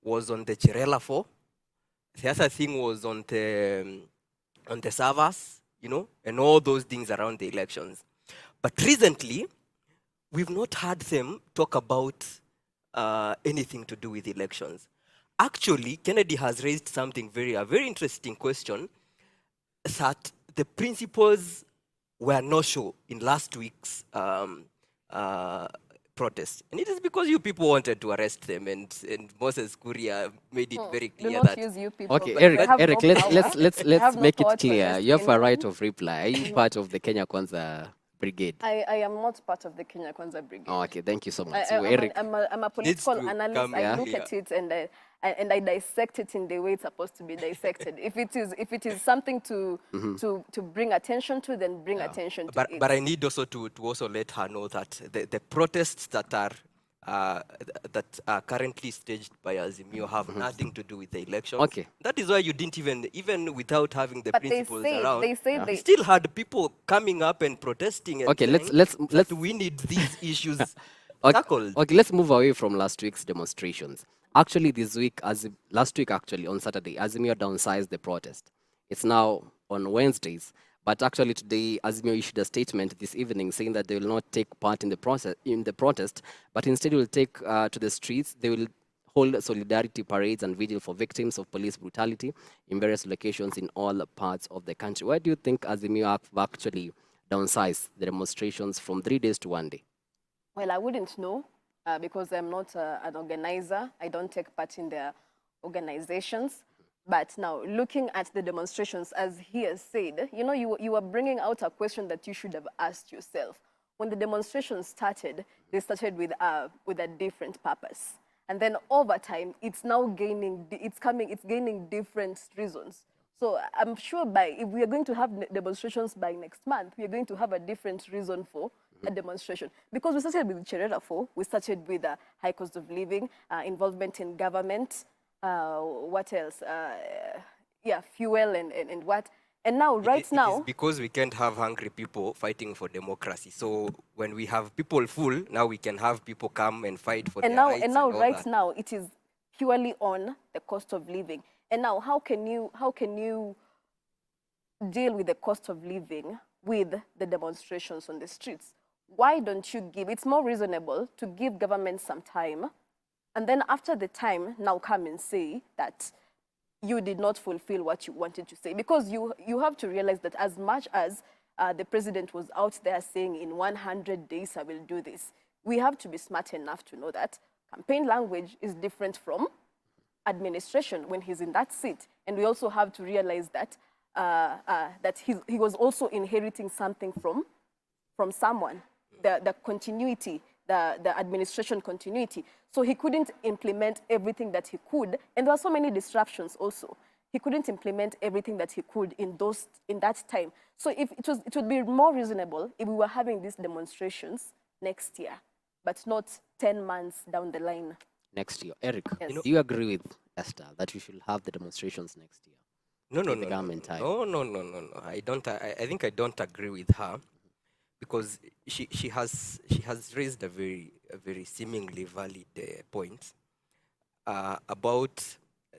was on the Chirela 4. The other thing was on the servers, and all those things around the elections. But recently, we've not heard them talk about anything to do with elections. Actually, Kennedy has raised something a very interesting question, that the principals were no-show in last week's protest. And it is because you people wanted to arrest them, and Moses Kuria made it very clear that... Use you people, okay, Eric, let's make it clear. You have a right anyone. of reply. Are you part of the Kenya Kwanza brigade? I am not part of the Kenya Kwanza brigade. Oh, okay, thank you so much. So Eric, I'm a political analyst. I look at it and I dissect it in the way it's supposed to be dissected. If it is something to bring attention to, then bring attention to it. But I need also to also let her know that the protests that are currently staged by Azimio have nothing to do with the elections. Okay. That is why you didn't even without having the principles around, they still had people coming up and protesting. And okay, let's we need these issues tackled. Okay, let's move away from last week's demonstrations. Actually, last week, on Saturday, Azimio downsized the protest. It's now on Wednesdays. But actually today, Azimio issued a statement this evening saying that they will not take part in the protest, but instead will take to the streets. They will hold solidarity parades and vigil for victims of police brutality in various locations in all parts of the country. Why do you think Azimio have actually downsized the demonstrations from 3 days to 1 day? Well, I wouldn't know because I'm not an organizer. I don't take part in their organizations. But now, looking at the demonstrations, as he has said, you know, you are bringing out a question that you should have asked yourself. When the demonstrations started, they started with a different purpose. And then over time, it's now gaining, it's gaining different reasons. So I'm sure if we are going to have demonstrations by next month, we are going to have a different reason for a demonstration. Because we started with Cherera 4, we started with high cost of living, involvement in government, what else? Yeah, fuel and what? And now, now... It's because we can't have hungry people fighting for democracy. So when we have people full, now we can have people come and fight for their rights. And now, now, it is purely on the cost of living. And now, how can you deal with the cost of living with the demonstrations on the streets? Why don't you give... It's more reasonable to give government some time, and then after the time, now come and say that you did not fulfill what you wanted to say. Because you have to realize that as much as the president was out there saying in 100 days I will do this, we have to be smart enough to know that campaign language is different from administration when he's in that seat. And we also have to realize that that he was also inheriting something from someone, the continuity, the administration continuity. So he couldn't implement everything that he could. And there were so many disruptions also. He couldn't implement everything that he could in that time. So it would be more reasonable if we were having these demonstrations next year, but not 10 months down the line. Next year. Eric, Yes. do you agree with Esther that we should have the demonstrations next year? No. No. I don't. I think I don't agree with her, because she has raised a very seemingly valid point about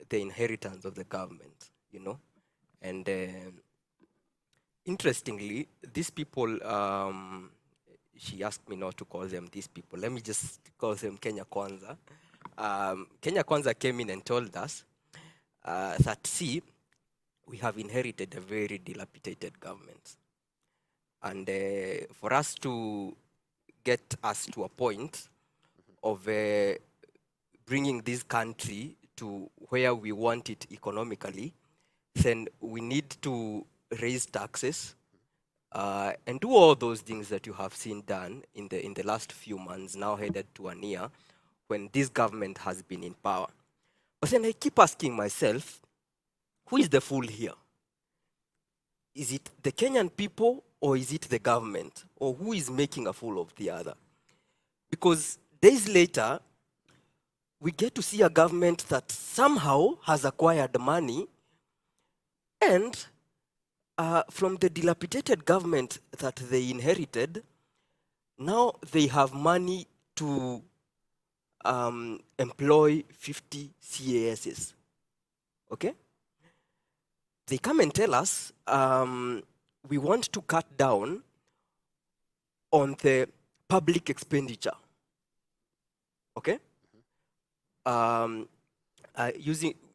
the inheritance of the government, you know, and interestingly, these people. She asked me not to call them these people. Let me just call them Kenya Kwanza. Kenya Kwanza came in and told us that, see, we have inherited a very dilapidated government. And for us to get us to a point of bringing this country to where we want it economically, then we need to raise taxes and do all those things that you have seen done in the last few months, now headed to a year, when this government has been in power. But then I keep asking myself, who is the fool here? Is it the Kenyan people, or is it the government? Or who is making a fool of the other? Because days later, we get to see a government that somehow has acquired money, and from the dilapidated government that they inherited, now they have money to employ 50 CASs. Okay? They come and tell us, we want to cut down on the public expenditure. Okay?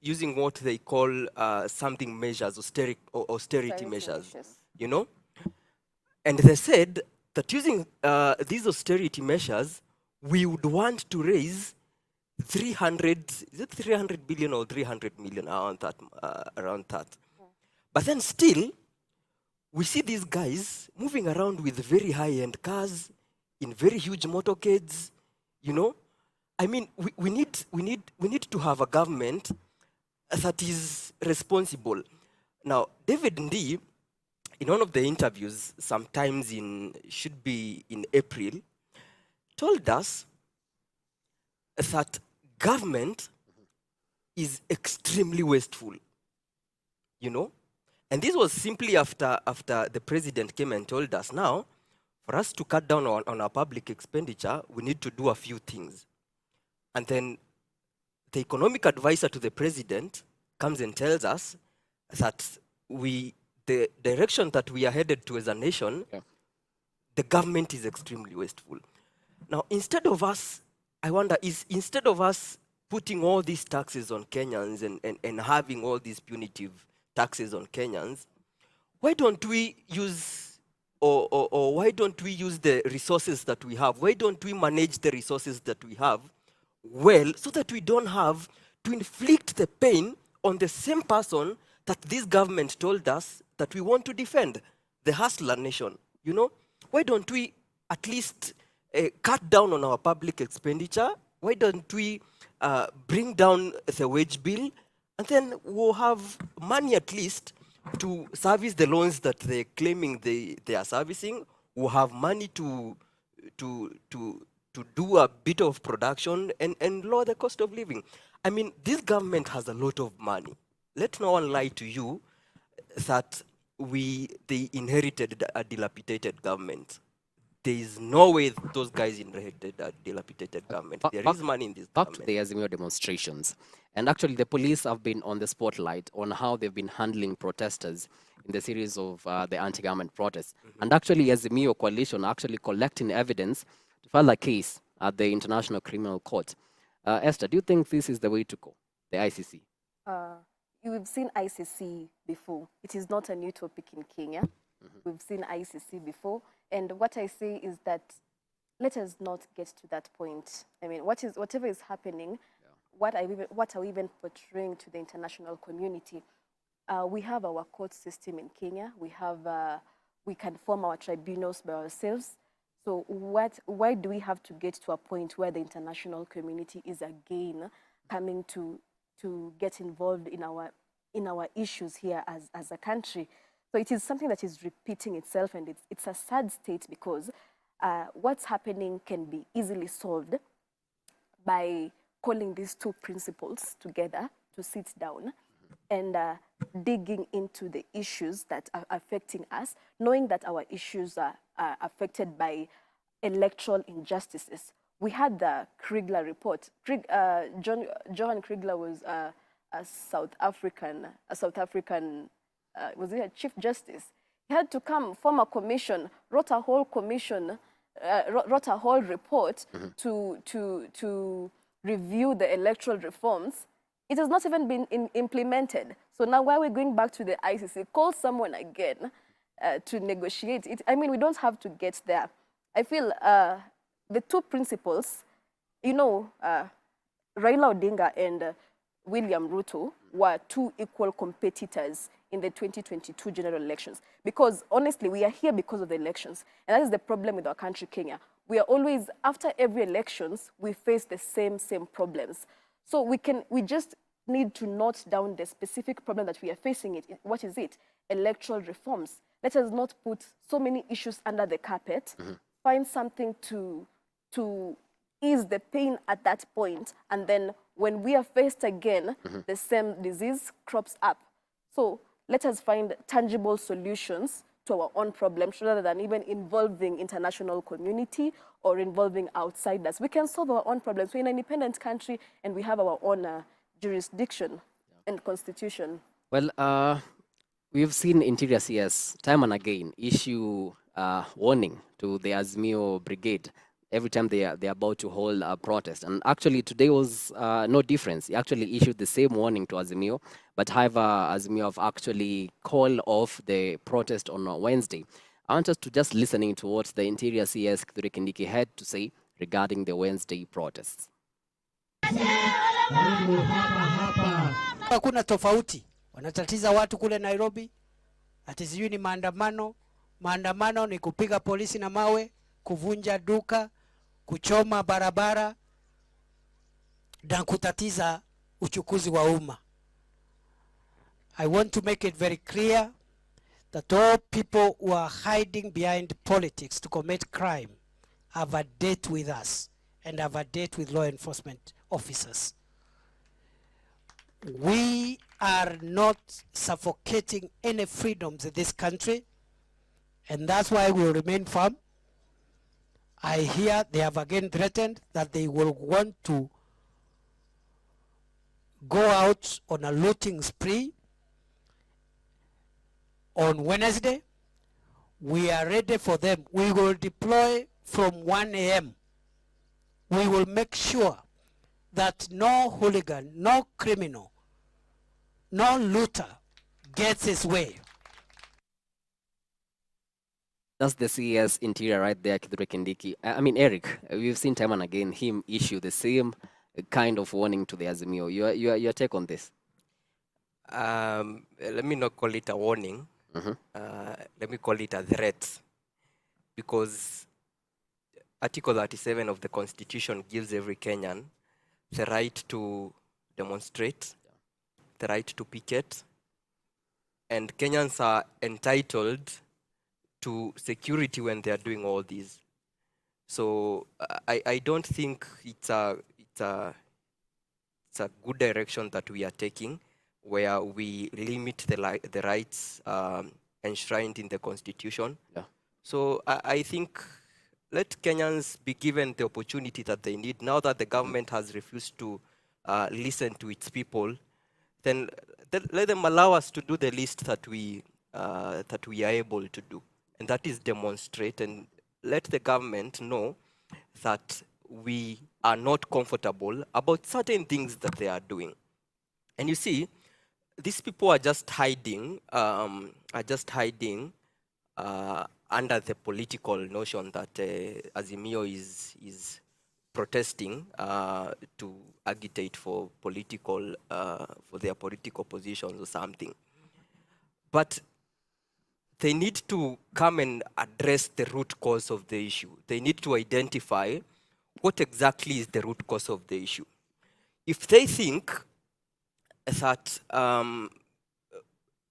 Using what they call something measures, austerity measures, you know? And they said that using these austerity measures, we would want to raise 300 billion or 300 million, around that. But then still, we see these guys moving around with very high-end cars, in very huge motorcades, you know? I mean, we need to have a government that is responsible. Now, David Ndii, in one of the interviews, sometimes should be in April, told us that government is extremely wasteful, you know? And this was simply after the president came and told us, now, for us to cut down on our public expenditure, we need to do a few things. And then the economic advisor to the president comes and tells us that the direction that we are headed to as a nation, the government is extremely wasteful. Now, instead of us putting all these taxes on Kenyans and having all these punitive taxes on Kenyans, why don't we use or why don't we use the resources that we have? Why don't we manage the resources that we have well, so that we don't have to inflict the pain on the same person that this government told us that we want to defend, the hustler nation. You know, why don't we at least cut down on our public expenditure? Why don't we bring down the wage bill, and then we'll have money at least to service the loans that they're claiming they are servicing. We'll have money to do a bit of production and lower the cost of living. I mean, this government has a lot of money. Let no one lie to you that they inherited a dilapidated government. There is no way those guys inherited a dilapidated government. There is money in this government. government. Back to the Azimio demonstrations. And actually, the police have been on the spotlight on how they've been handling protesters in the series of the anti-government protests. And actually, Azimio coalition are actually collecting evidence to file a case at the International Criminal Court. Esther, do you think this is the way to go, the ICC? We've seen ICC before. It is not a new topic in Kenya. We've seen ICC before. And what I say is that let us not get to that point. I mean, whatever is happening, what are we even portraying to the international community? We have our court system in Kenya. We can form our tribunals by ourselves. So why do we have to get to a point where the international community is again coming to get involved in our issues here as a country? So it is something that is repeating itself, and it's a sad state because what's happening can be easily solved by calling these two principles together to sit down and digging into the issues that are affecting us, knowing that our issues are affected by electoral injustices. We had the Kriegler report. Johan Kriegler was a South African, was he a Chief Justice? He had to come, form a commission, wrote a whole report to review the electoral reforms. It has not even been implemented. So now why are we going back to the ICC? Call someone again to negotiate it. I mean, we don't have to get there. I feel the two principles, you know, Raila Odinga and William Ruto were two equal competitors in the 2022 general elections. Because honestly, we are here because of the elections. And that is the problem with our country, Kenya. We are always, after every elections, we face the same problems. So we just need to note down the specific problem that we are facing. What is it? Electoral reforms. Let us not put so many issues under the carpet. Find something to ease the pain at that point. And then when we are faced again, the same disease crops up. So let us find tangible solutions to our own problems rather than even involving international community or involving outsiders. We can solve our own problems. We're an independent country and we have our own jurisdiction and constitution. Well, we've seen Interior CS time and again issue warning to the Azimio Brigade every time they're about to hold a protest. And actually today was no difference. He actually issued the same warning to Azimio, but however, Azimio have actually called off the protest on Wednesday. I want us to just listening to what the Interior CS Kithure Kindiki had to say regarding the Wednesday protests. Hakuna tofauti. Wanatatiza watu kule Nairobi. Ati sijui ni maandamano. Maandamano ni kupiga polisi na mawe, kuvunja duka, kuchoma barabara na kutatiza uchukuzi wa umma. I want to make it very clear that all people who are hiding behind politics to commit crime have a date with us and have a date with law enforcement officers. We are not suffocating any freedoms in this country, and that's why we will remain firm. I hear they have again threatened that they will want to go out on a looting spree on Wednesday. We are ready for them. We will deploy from 1 a.m. We will make sure that no hooligan, no criminal, no looter gets his way. That's the CS Interior right there, Kithure Kindiki. I mean, Eric, we've seen time and again him issue the same kind of warning to the Azimio. Your take on this? Let me not call it a warning. Let me call it a threat, because Article 37 of the Constitution gives every Kenyan the right to demonstrate, the right to picket, and Kenyans are entitled to security when they are doing all these. So I don't think it's a good direction that we are taking, where we limit the rights enshrined in the Constitution. Yeah. So I think let Kenyans be given the opportunity that they need. Now that the government has refused to listen to its people, then let them allow us to do the least that we are able to do, and that is demonstrate, and let the government know that we are not comfortable about certain things that they are doing. And you see, these people are just hiding, under the political notion that Azimio is protesting to agitate for political, for their political positions or something. But they need to come and address the root cause of the issue. They need to identify what exactly is the root cause of the issue. If they think that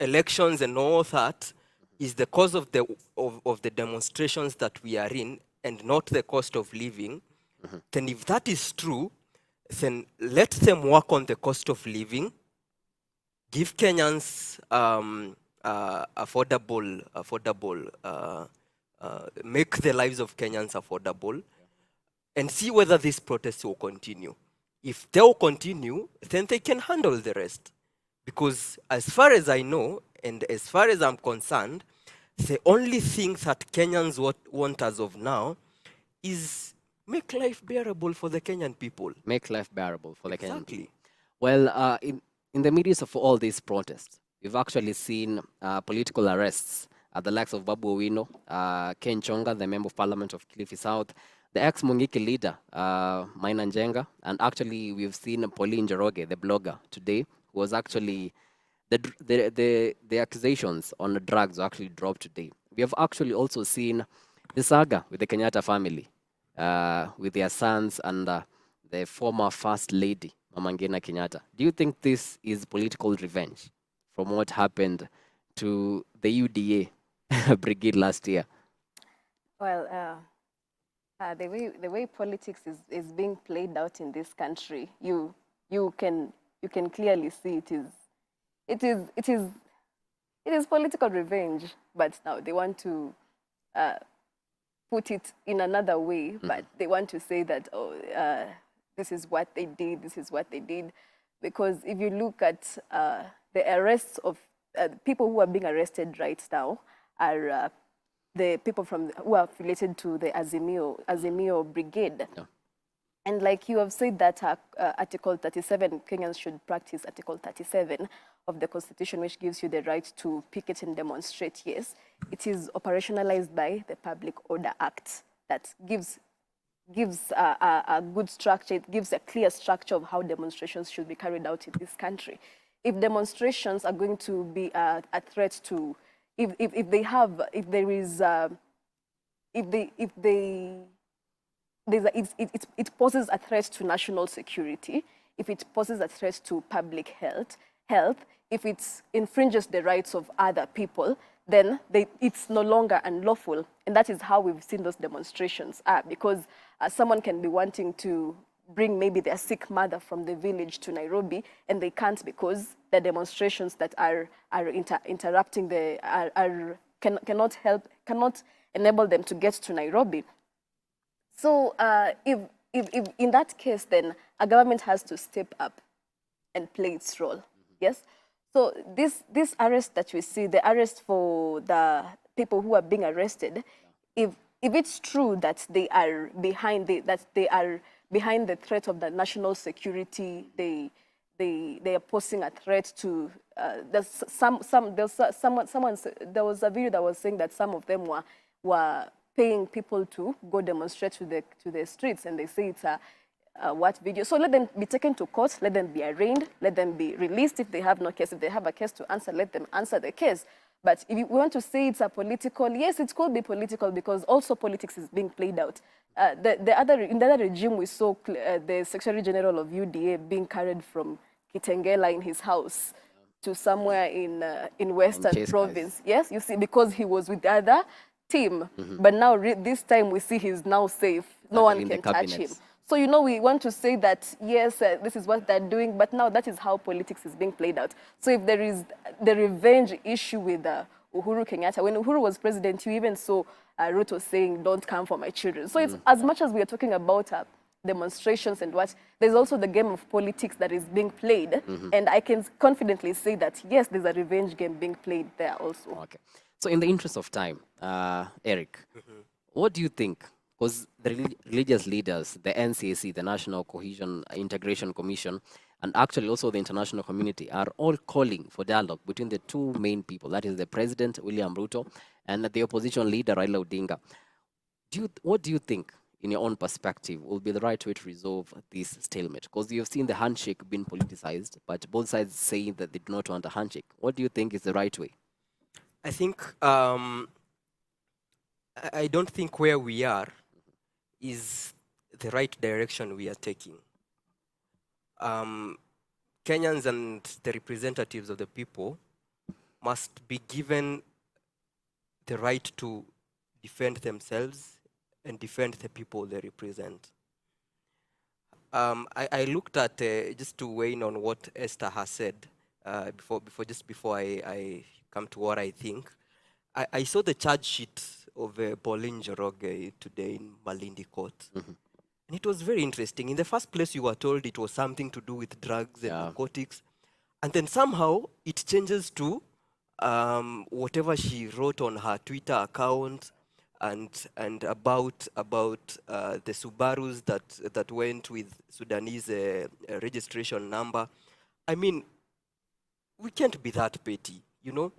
elections and all that is the cause of the demonstrations that we are in, and not the cost of living, then if that is true, then let them work on the cost of living, give Kenyans make the lives of Kenyans affordable, and see whether these protests will continue. If they will continue, then they can handle the rest. Because as far as I know, and as far as I'm concerned, the only thing that Kenyans want as of now is make life bearable for the Kenyan people. Make life bearable for the Kenyan Exactly. people. Well, in the midst of all these protests, we've actually seen political arrests at the likes of Babu Owino, Ken Chonga, the Member of Parliament of Kilifi South, the ex-Mungiki leader, Maina Njenga, and actually we've seen Pauline Njoroge, the blogger, today, who was actually, the accusations on the drugs were actually dropped today. We have actually also seen the saga with the Kenyatta family, with their sons and the former First Lady, Mama Ngina Kenyatta. Do you think this is political revenge from what happened to the UDA brigade last year? Well, the way politics is being played out in this country, you can clearly see it is political revenge, but now they want to put it in another way, but they want to say that, oh, this is what they did, because if you look at the arrests of people who are being arrested right now are the people who are affiliated to the Azimio brigade. Yeah. And like you have said that Article 37, Kenyans should practice Article 37 of the Constitution, which gives you the right to picket and demonstrate. Yes, it is operationalized by the Public Order Act that gives a good structure. It gives a clear structure of how demonstrations should be carried out in this country. If demonstrations are going to be a threat to, it poses a threat to national security, if it poses a threat to public health, if it infringes the rights of other people, then it's no longer unlawful. And that is how we've seen those demonstrations are, because someone can be wanting to bring maybe their sick mother from the village to Nairobi, and they can't because the demonstrations that are interrupting cannot enable them to get to Nairobi. So if in that case, then a government has to step up and play its role. Yes. So this arrest that we see, the arrest for the people who are being arrested, if it's true that they are behind the threat of the national security, they are posing a threat to. There was a video that was saying that some of them were paying people to go demonstrate to the streets, and they say video. So let them be taken to court, let them be arraigned, let them be released if they have no case. If they have a case to answer, let them answer the case. But if we want to say it's a political, yes, it could be political because also politics is being played out. In the other regime, we saw the Secretary General of UDA being carried from Kitengela in his house to somewhere in Western Province. Yes, you see, because he was with the other team. But now this time we see he's now safe. No one can touch him. So, you know, we want to say that, yes, this is what they're doing, but now that is how politics is being played out. So if there is the revenge issue with Uhuru Kenyatta, when Uhuru was president, you even saw Ruto saying, don't come for my children. So it's as much as we are talking about demonstrations and what, there's also the game of politics that is being played. And I can confidently say that, yes, there's a revenge game being played there also. Okay. So in the interest of time, Eric, what do you think? Because the religious leaders, the NCAC, the National Cohesion Integration Commission, and actually also the international community are all calling for dialogue between the two main people, that is the President, William Ruto, and the opposition leader, Raila Odinga. What do you think, in your own perspective, will be the right way to resolve this stalemate? Because you've seen the handshake being politicized, but both sides saying that they do not want a handshake. What do you think is the right way? I think, I don't think where we are is the right direction we are taking. Kenyans and the representatives of the people must be given the right to defend themselves and defend the people they represent. I looked at, just to weigh in on what Esther has said, before I come to what I think. I saw the charge sheet of Pauline Njoroge today in Malindi Court. And it was very interesting. In the first place, you were told it was something to do with drugs and narcotics. And then somehow it changes to whatever she wrote on her Twitter account and about the Subarus that went with Sudanese registration number. I mean, we can't be that petty, you know?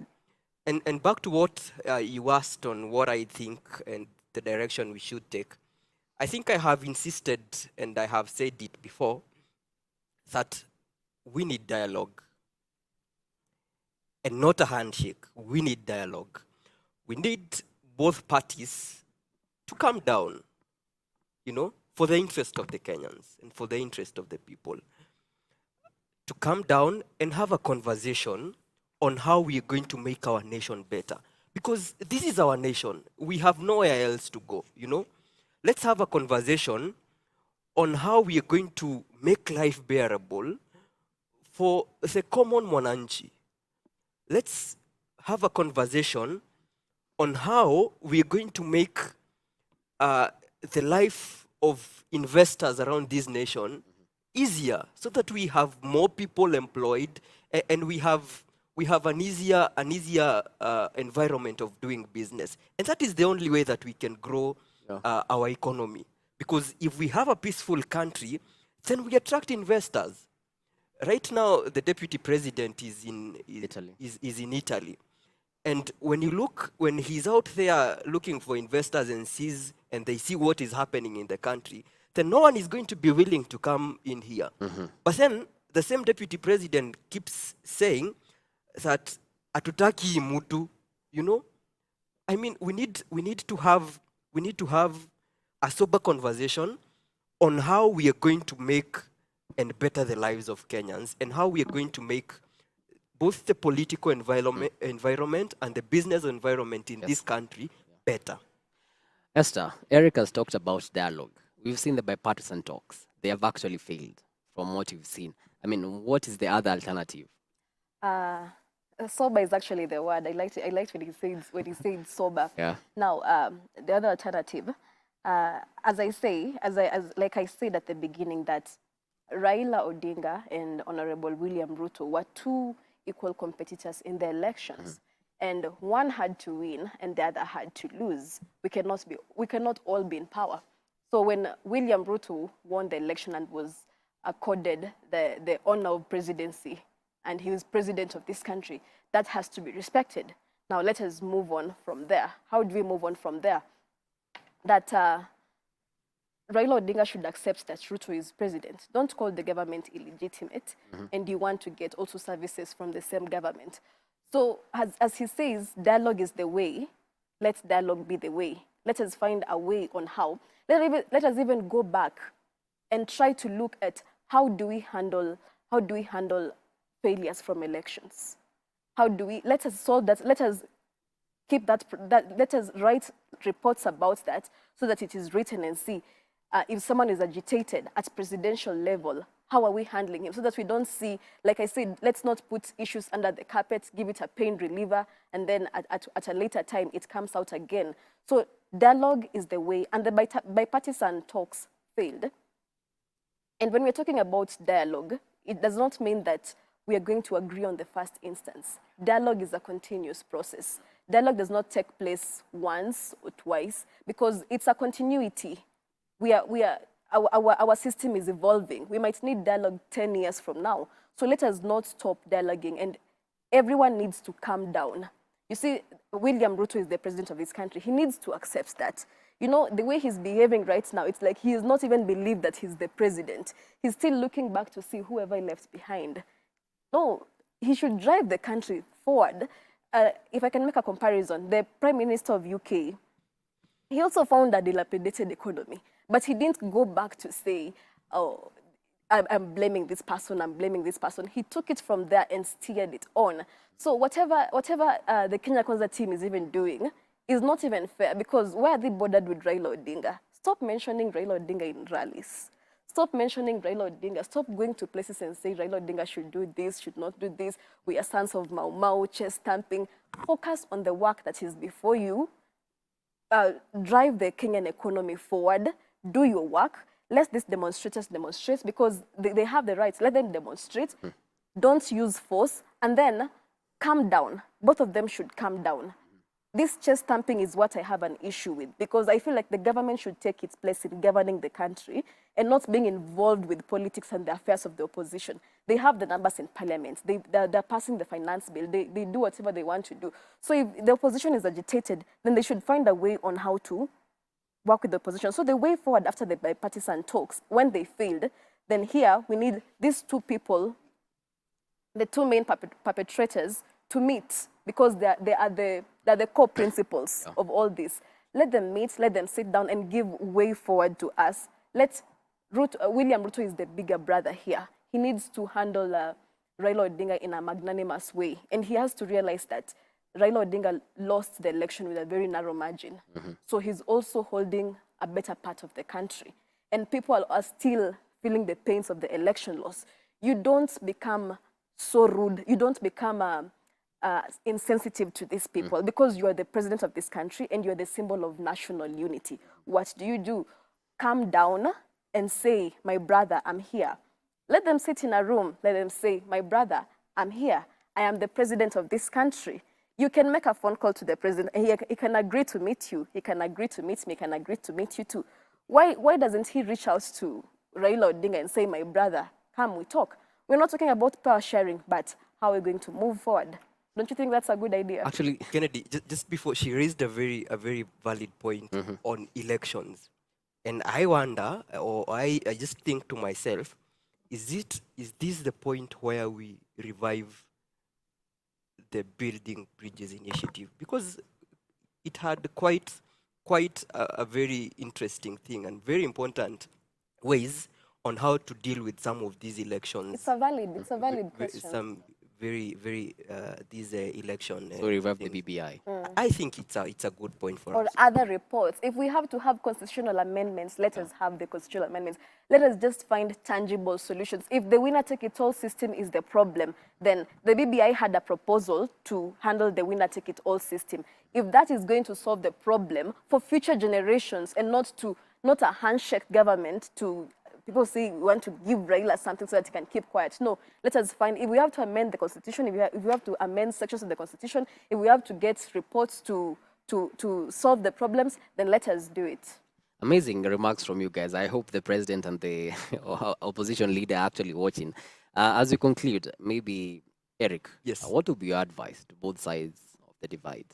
And back to what you asked on what I think and the direction we should take. I think I have insisted, and I have said it before, that we need dialogue. And not a handshake. We need dialogue. We need both parties to calm down, you know, for the interest of the Kenyans and for the interest of the people. To calm down and have a conversation on how we are going to make our nation better. Because this is our nation. We have nowhere else to go, you know. Let's have a conversation on how we are going to make life bearable for the common mwananchi. Let's have a conversation on how we are going to make the life of investors around this nation easier, so that we have more people employed and we have an easier environment of doing business. And that is the only way that we can grow our economy. Because if we have a peaceful country, then we attract investors. Right now, the deputy president is in Italy. And when he's out there looking for investors and they see what is happening in the country, then no one is going to be willing to come in here. But then the same deputy president keeps saying that atutaki mutu, you know? I mean, we need to have a sober conversation on how we are going to make and better the lives of Kenyans, and how we are going to make both the political environment and the business environment in this country better. Esther, Eric has talked about dialogue. We've seen the bipartisan talks. They have actually failed from what you've seen. I mean, what is the other alternative? Sober is actually the word. I liked when he said sober. Yeah. Now, the other alternative, as I said at the beginning, that Raila Odinga and Honorable William Ruto were two equal competitors in the elections, and one had to win and the other had to lose. We cannot all be in power. So when William Ruto won the election and was accorded the honor of presidency, and he was president of this country, that has to be respected. Now let us move on from there. How do we move on from there? That Raila Odinga should accept that Ruto is president. Don't call the government illegitimate, and you want to get also services from the same government. So as he says, dialogue is the way. Let dialogue be the way. Let us find a way on how. Let us even go back and try to look at how do we handle failures from elections. Let us solve that. Let us keep that. Let us write reports about that so that it is written and see if someone is agitated at presidential level, how are we handling him? So that we don't see, like I said, let's not put issues under the carpet, give it a pain reliever, and then at a later time, it comes out again. So dialogue is the way, and the bipartisan talks failed. And when we're talking about dialogue, it does not mean that we are going to agree on the first instance. Dialogue is a continuous process. Dialogue does not take place once or twice because it's a continuity. Our system is evolving. We might need dialogue 10 years from now. So let us not stop dialoguing, and everyone needs to calm down. You see, William Ruto is the president of this country. He needs to accept that. You know, the way he's behaving right now, it's like he has not even believed that he's the president. He's still looking back to see whoever he left behind. No, he should drive the country forward. If I can make a comparison, the Prime Minister of UK, he also found a dilapidated economy, but he didn't go back to say, oh, I'm blaming this person, I'm blaming this person. He took it from there and steered it on. So whatever the Kenya Kwanza team is even doing is not even fair, because why are they bothered with Raila Odinga? Stop mentioning Raila Odinga in rallies. Stop mentioning Raila Odinga. Stop going to places and say Raila Odinga should do this, should not do this. We are sons of Mau Mau, chest stamping. Focus on the work that is before you. Drive the Kenyan economy forward. Do your work. Let these demonstrators demonstrate because they have the rights. Let them demonstrate. Don't use force. And then calm down. Both of them should calm down. This chest stamping is what I have an issue with, because I feel like the government should take its place in governing the country and not being involved with politics and the affairs of the opposition. They have the numbers in parliament. They're passing the finance bill. They do whatever they want to do. So if the opposition is agitated, then they should find a way on how to work with the opposition. So the way forward after the bipartisan talks, when they failed, then here we need these two people, the two main perpetrators, to meet, because they are the core principles of all this. Let them meet, let them sit down and give way forward to us. William Ruto is the bigger brother here. He needs to handle Raila Odinga in a magnanimous way. And he has to realize that Raila Odinga lost the election with a very narrow margin. So he's also holding a better part of the country. And people are still feeling the pains of the election loss. You don't become so rude. You don't become insensitive to these people because you are the president of this country and you're the symbol of national unity. What do? Calm down and say, my brother, I'm here. Let them sit in a room. Let them say, my brother, I'm here. I am the president of this country. You can make a phone call to the president and he can agree to meet you. He can agree to meet me. He can agree to meet you too. Why doesn't he reach out to Raila Odinga and say, my brother, come, we talk? We're not talking about power sharing, but how we're going to move forward. Don't you think that's a good idea? Actually, Kennedy, just before, she raised a very valid point on elections. And I wonder, or I just think to myself, is this the point where we revive the Building Bridges initiative? Because it had quite a very interesting thing and very important ways on how to deal with some of these elections. It's a valid question. These election. So revive the BBI. I think it's a good point for or us. other reports. If we have to have constitutional amendments, let us have the constitutional amendments. Let us just find tangible solutions. If the winner-take-it-all system is the problem, then the BBI had a proposal to handle the winner-take-it-all system. If that is going to solve the problem for future generations and not a handshake government to people say we want to give Raila something so that he can keep quiet. No, let us find, if we have to amend the Constitution, if we have to amend sections of the Constitution, if we have to get reports to solve the problems, then let us do it. Amazing remarks from you guys. I hope the president and the opposition leader are actually watching. As we conclude, maybe, Eric, yes. What would be your advice to both sides of the divide?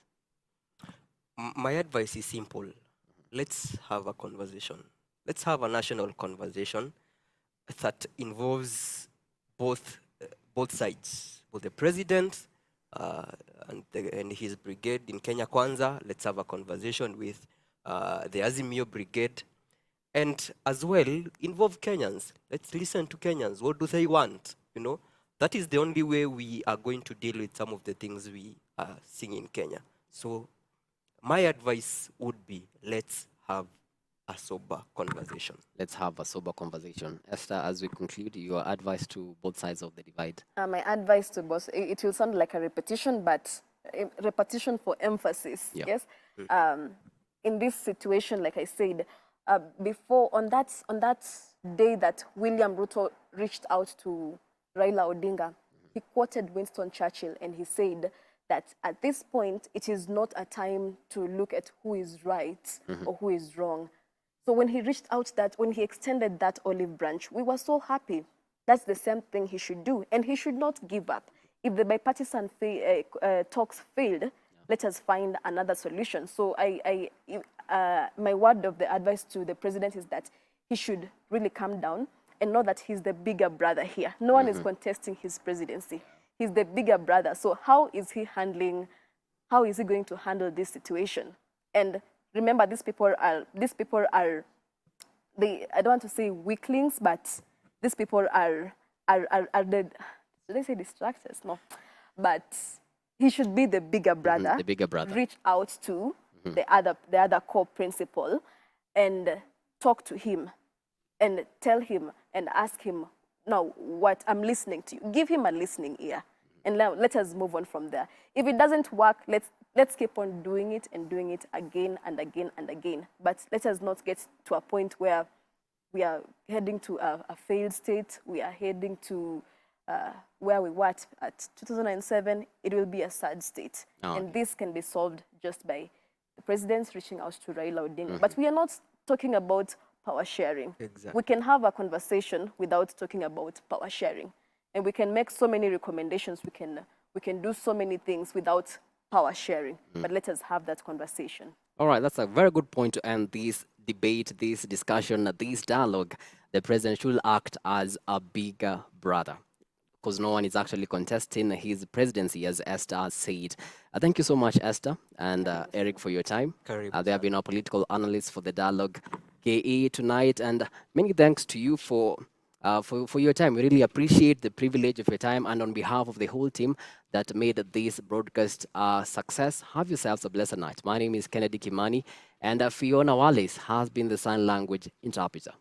My advice is simple. Let's have a conversation. let's have a national conversation that involves both sides, both the president and his brigade in Kenya Kwanza. Let's have a conversation with the Azimio brigade, and as well involve Kenyans. Let's listen to Kenyans. What do they want? You know, that is the only way we are going to deal with some of the things we are seeing in Kenya. So my advice would be, let's have a sober conversation. Let's have a sober conversation. Esther, as we conclude, your advice to both sides of the divide. My advice to both, it will sound like a repetition, but a repetition for emphasis, Yeah. yes? In this situation, like I said, before, on that day that William Ruto reached out to Raila Odinga, he quoted Winston Churchill, and he said that at this point, it is not a time to look at who is right or who is wrong. So when he reached out when he extended that olive branch, we were so happy. That's the same thing he should do, and he should not give up. If the bipartisan talks failed, let us find another solution. So my word of the advice to the president is that he should really calm down and know that he's the bigger brother here. No one is contesting his presidency. He's the bigger brother. So how is he going to handle this situation? And remember, these people are I don't want to say weaklings, but these people are the, should I say distractors? No. But he should be the bigger brother. The bigger brother. Reach out to the other core principal and talk to him and tell him and ask him, now what, I'm listening to you. Give him a listening ear. And let us move on from there. If it doesn't work, let's keep on doing it and doing it again and again and again. But let us not get to a point where we are heading to a failed state. We are heading to where we were at 2007. It will be a sad state. And this can be solved just by the president reaching out to Raila Odinga. But we are not talking about power sharing. Exactly. We can have a conversation without talking about power sharing. And we can make so many recommendations. We can do so many things without power sharing. But let us have that conversation. All right, that's a very good point to end this debate, this discussion, this dialogue. The president should act as a bigger brother, because no one is actually contesting his presidency, as Esther said. Thank you so much, Esther, and Eric, for your time. They have been our political analysts for the dialogue KE tonight, and many thanks to you for your time. We really appreciate the privilege of your time, and on behalf of the whole team that made this broadcast a success, have yourselves a blessed night. My name is Kennedy Kimani, and Fiona Wallace has been the sign language interpreter.